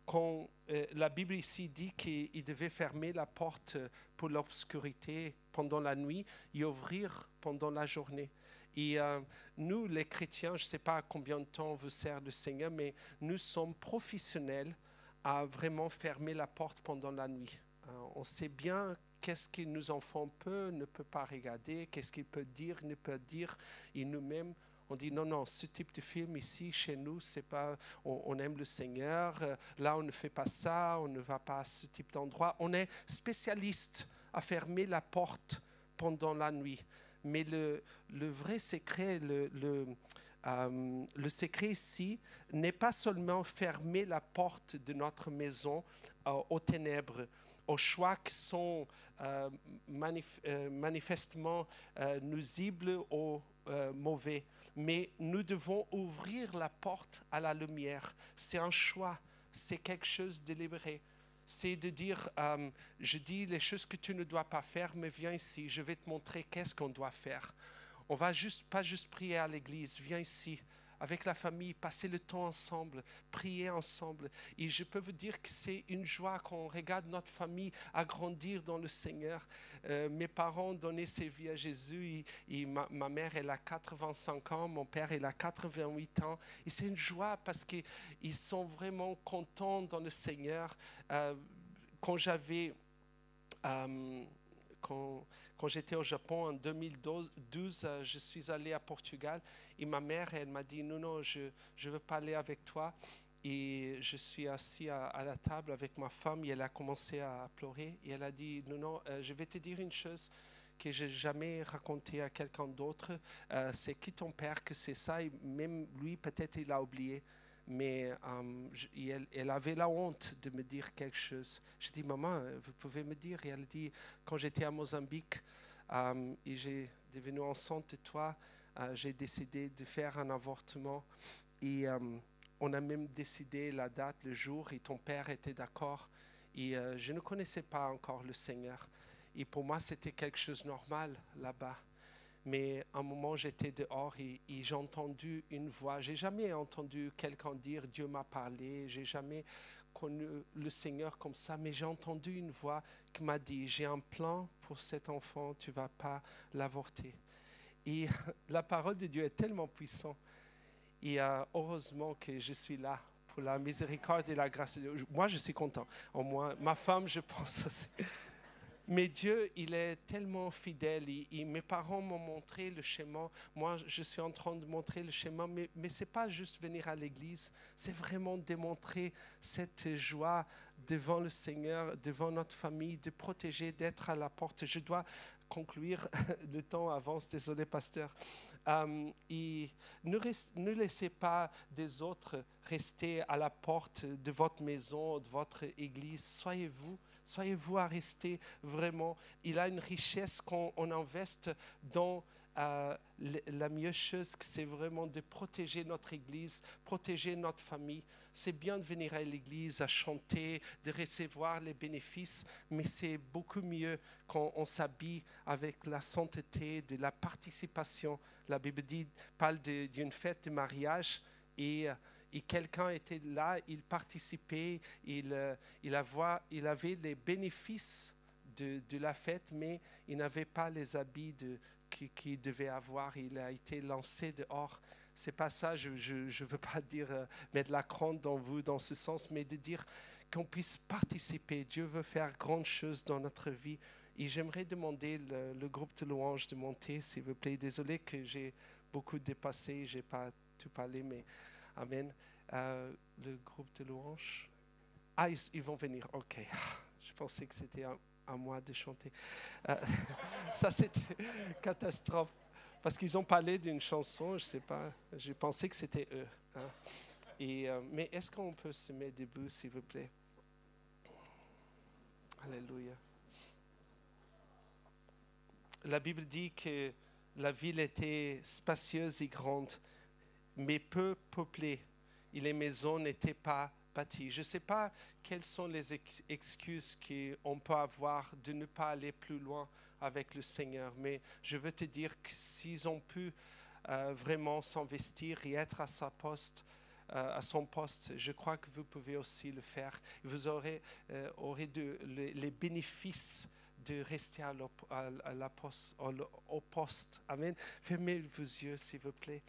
Quand la Bible ici dit qu'il devait fermer la porte pour l'obscurité pendant la nuit et ouvrir pendant la journée. Et nous, les chrétiens, je ne sais pas combien de temps vous sert le Seigneur, mais nous sommes professionnels à vraiment fermer la porte pendant la nuit. On sait bien qu'est-ce que nos enfants ne peuvent pas regarder, qu'est-ce qu'ils peuvent dire, ne peuvent dire, et nous-mêmes, on dit non, ce type de film ici, chez nous, c'est pas, on aime le Seigneur, là on ne fait pas ça, on ne va pas à ce type d'endroit. On est spécialiste à fermer la porte pendant la nuit. Mais le vrai secret, le secret ici n'est pas seulement fermer la porte de notre maison aux ténèbres, aux choix qui sont manifestement nuisibles ou mauvais. Mais nous devons ouvrir la porte à la lumière. C'est un choix, c'est quelque chose de délibéré. C'est de dire, je dis les choses que tu ne dois pas faire, mais viens ici, je vais te montrer qu'est-ce qu'on doit faire. On va pas juste prier à l'église, viens ici, avec la famille, passer le temps ensemble, prier ensemble. Et je peux vous dire que c'est une joie quand on regarde notre famille agrandir dans le Seigneur. Mes parents ont donné ses vies à Jésus. Et ma mère, elle a 85 ans, mon père, il a 88 ans. Et c'est une joie parce qu'ils sont vraiment contents dans le Seigneur. Quand j'étais au Japon en 2012, je suis allé à Portugal et ma mère, elle m'a dit non, je veux parler avec toi. Et je suis assis à la table avec ma femme et elle a commencé à pleurer. Et elle a dit non, je vais te dire une chose que je n'ai jamais racontée à quelqu'un d'autre. C'est qui ton père que c'est ça? Et même lui, peut-être il a oublié. Mais elle avait la honte de me dire quelque chose. Je dis, maman, vous pouvez me dire? Et elle dit, quand j'étais à Mozambique et j'ai devenu enceinte de toi, j'ai décidé de faire un avortement. Et on a même décidé la date, le jour, et ton père était d'accord. Et je ne connaissais pas encore le Seigneur. Et pour moi, c'était quelque chose de normal là-bas. Mais à un moment, j'étais dehors et j'ai entendu une voix. Je n'ai jamais entendu quelqu'un dire « Dieu m'a parlé ». Je n'ai jamais connu le Seigneur comme ça. Mais j'ai entendu une voix qui m'a dit « J'ai un plan pour cet enfant, tu ne vas pas l'avorter ». Et la parole de Dieu est tellement puissante. Et heureusement que je suis là pour la miséricorde et la grâce de Dieu. Moi, je suis content. Au moins, ma femme, je pense aussi. Mais Dieu, il est tellement fidèle. Mes parents m'ont montré le chemin. Moi, je suis en train de montrer le chemin. Mais ce n'est pas juste venir à l'église. C'est vraiment démontrer cette joie devant le Seigneur, devant notre famille, de protéger, d'être à la porte. Je dois conclure. Le temps avance. Désolé, pasteur. Et ne laissez pas des autres rester à la porte de votre maison, de votre église. Soyez-vous à rester vraiment. Il a une richesse qu'on investe dans la meilleure chose, c'est vraiment de protéger notre église, protéger notre famille. C'est bien de venir à l'église, à chanter, de recevoir les bénéfices, mais c'est beaucoup mieux quand on s'habille avec la sainteté, de la participation. La Bible parle d'une fête de mariage et quelqu'un était là, il participait, il avait les bénéfices de la fête, mais il n'avait pas les habits qu'il devait avoir. Il a été lancé dehors. C'est pas ça, je ne veux pas dire mettre la crainte dans vous dans ce sens, mais de dire qu'on puisse participer. Dieu veut faire grandes choses dans notre vie. Et j'aimerais demander le groupe de louanges de monter, s'il vous plaît. Désolé que j'ai beaucoup dépassé, je n'ai pas tout parlé, mais amen. Le groupe de louanges. Ah, ils vont venir, ok. Je pensais que c'était à moi de chanter. Ça, c'était une catastrophe. Parce qu'ils ont parlé d'une chanson, je ne sais pas, j'ai pensé que c'était eux. Hein. Mais est-ce qu'on peut se mettre debout, s'il vous plaît? Alléluia. La Bible dit que la ville était spacieuse et grande, mais peu peuplée, et les maisons n'étaient pas bâties. Je ne sais pas quelles sont les excuses qu'on peut avoir de ne pas aller plus loin avec le Seigneur, mais je veux te dire que s'ils ont pu vraiment s'investir et être à son poste, je crois que vous pouvez aussi le faire. Vous aurez les bénéfices de rester au poste. Amen. Fermez vos yeux, s'il vous plaît.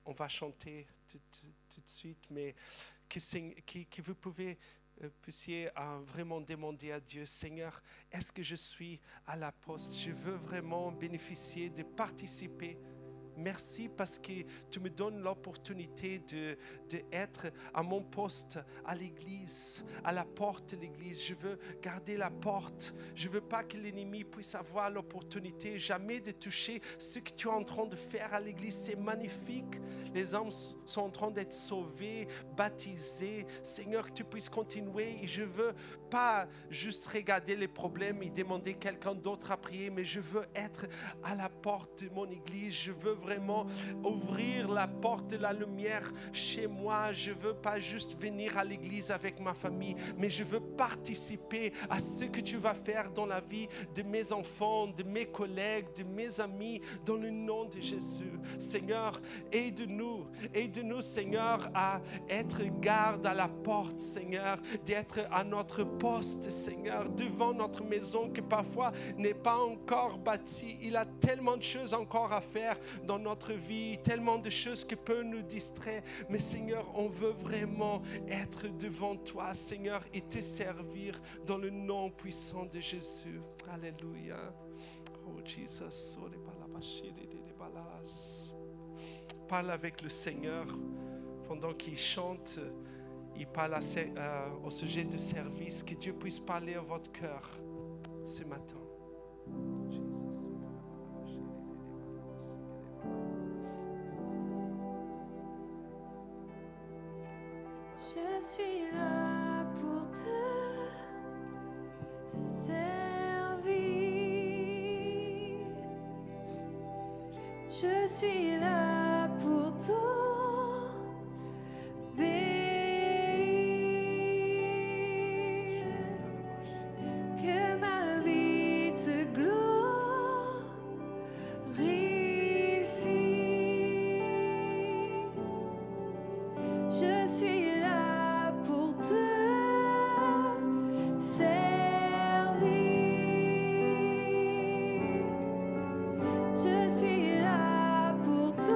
On va chanter tout de suite, mais que vous puissiez vraiment demander à Dieu, Seigneur, est-ce que je suis à la poste? Je veux vraiment bénéficier de participer. Merci parce que tu me donnes l'opportunité d'être à mon poste, à l'église, à la porte de l'église. Je veux garder la porte. Je ne veux pas que l'ennemi puisse avoir l'opportunité jamais de toucher ce que tu es en train de faire à l'église. C'est magnifique. Les hommes sont en train d'être sauvés, baptisés. Seigneur, que tu puisses continuer. Et je ne veux pas juste regarder les problèmes et demander quelqu'un d'autre à prier, mais je veux être à la porte de mon église. Je veux vraiment ouvrir la porte de la lumière chez moi. Je ne veux pas juste venir à l'église avec ma famille, mais je veux participer à ce que tu vas faire dans la vie de mes enfants, de mes collègues, de mes amis, dans le nom de Jésus. Seigneur, aide-nous, Seigneur, à être garde à la porte, Seigneur, d'être à notre poste, Seigneur, devant notre maison que parfois n'est pas encore bâtie. Il y a tellement de choses encore à faire dans notre vie, tellement de choses qui peuvent nous distraire. Mais Seigneur, on veut vraiment être devant toi, Seigneur, et te servir dans le nom puissant de Jésus. Alléluia. Oh Jesus. Parle avec le Seigneur pendant qu'il chante. Il parle au sujet du service. Que Dieu puisse parler à votre cœur ce matin.
Je suis là pour te servir. Je suis là pour t'obéir. Que ma vie te glorifie. Je suis là pour te servir. Je suis là pour t'obéir.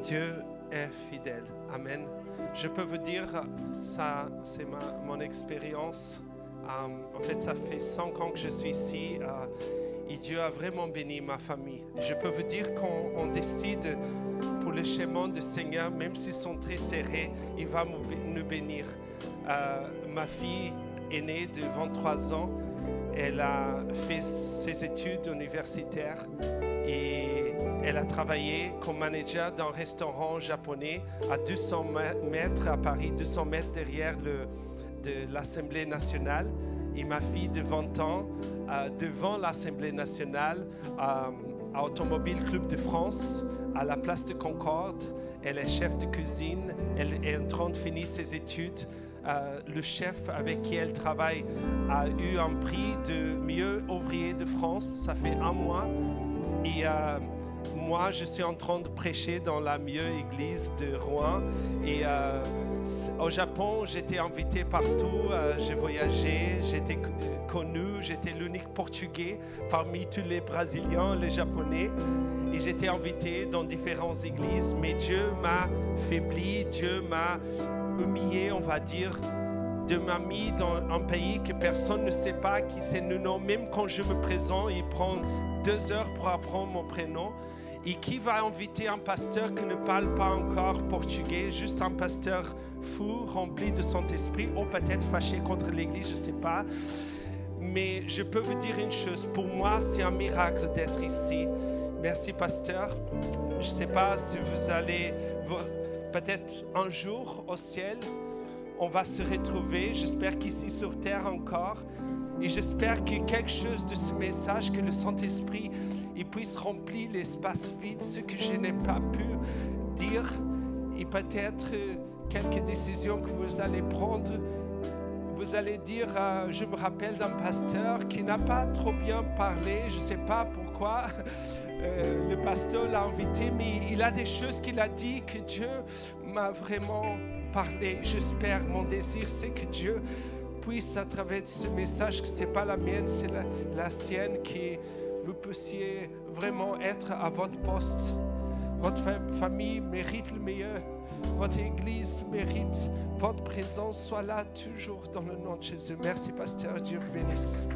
Dieu est fidèle. Amen. Je peux vous dire, ça, c'est mon expérience. En fait, ça fait 5 ans que je suis ici et Dieu a vraiment béni ma famille. Je peux vous dire qu'on décide pour le chemin du Seigneur, même s'ils sont très serrés, il va nous bénir. Ma fille aînée de 23 ans, elle a fait ses études universitaires et elle a travaillé comme manager dans un restaurant japonais à 200 mètres à Paris, 200 mètres derrière de l'Assemblée nationale. Et ma fille de 20 ans, devant l'Assemblée nationale, à Automobile Club de France, à la place de Concorde, elle est chef de cuisine, elle est en train de finir ses études. Le chef avec qui elle travaille a eu un prix de meilleur ouvrier de France, ça fait 1 mois. Et moi, je suis en train de prêcher dans la meilleure église de Rouen. Et au Japon, j'étais invité partout, j'ai voyagé, j'étais connu, j'étais l'unique Portugais parmi tous les Brésiliens, les Japonais. Et j'étais invité dans différentes églises, mais Dieu m'a faibli, Dieu m'a humilié, on va dire, de m'a mis dans un pays que personne ne sait pas qui c'est le nom. Même quand je me présente, il prend 2 heures pour apprendre mon prénom. Et qui va inviter un pasteur qui ne parle pas encore portugais, juste un pasteur fou, rempli de Saint-Esprit, ou peut-être fâché contre l'Église, je ne sais pas. Mais je peux vous dire une chose, pour moi, c'est un miracle d'être ici. Merci, pasteur. Je ne sais pas si vous allez, peut-être un jour au ciel, on va se retrouver. J'espère qu'ici sur terre encore. Et j'espère que quelque chose de ce message, que le Saint-Esprit il puisse remplir l'espace vide, ce que je n'ai pas pu dire. Et peut-être quelques décisions que vous allez prendre. Vous allez dire, je me rappelle d'un pasteur qui n'a pas trop bien parlé. Je ne sais pas pourquoi le pasteur l'a invité, mais il a des choses qu'il a dit que Dieu m'a vraiment parlé. J'espère, mon désir, c'est que Dieu puisse, à travers ce message, que ce n'est pas la mienne, c'est la sienne, que vous puissiez vraiment être à votre poste. Votre famille mérite le meilleur. Votre église mérite votre présence. Soit là toujours dans le nom de Jésus. Merci, pasteur. Dieu vous bénisse.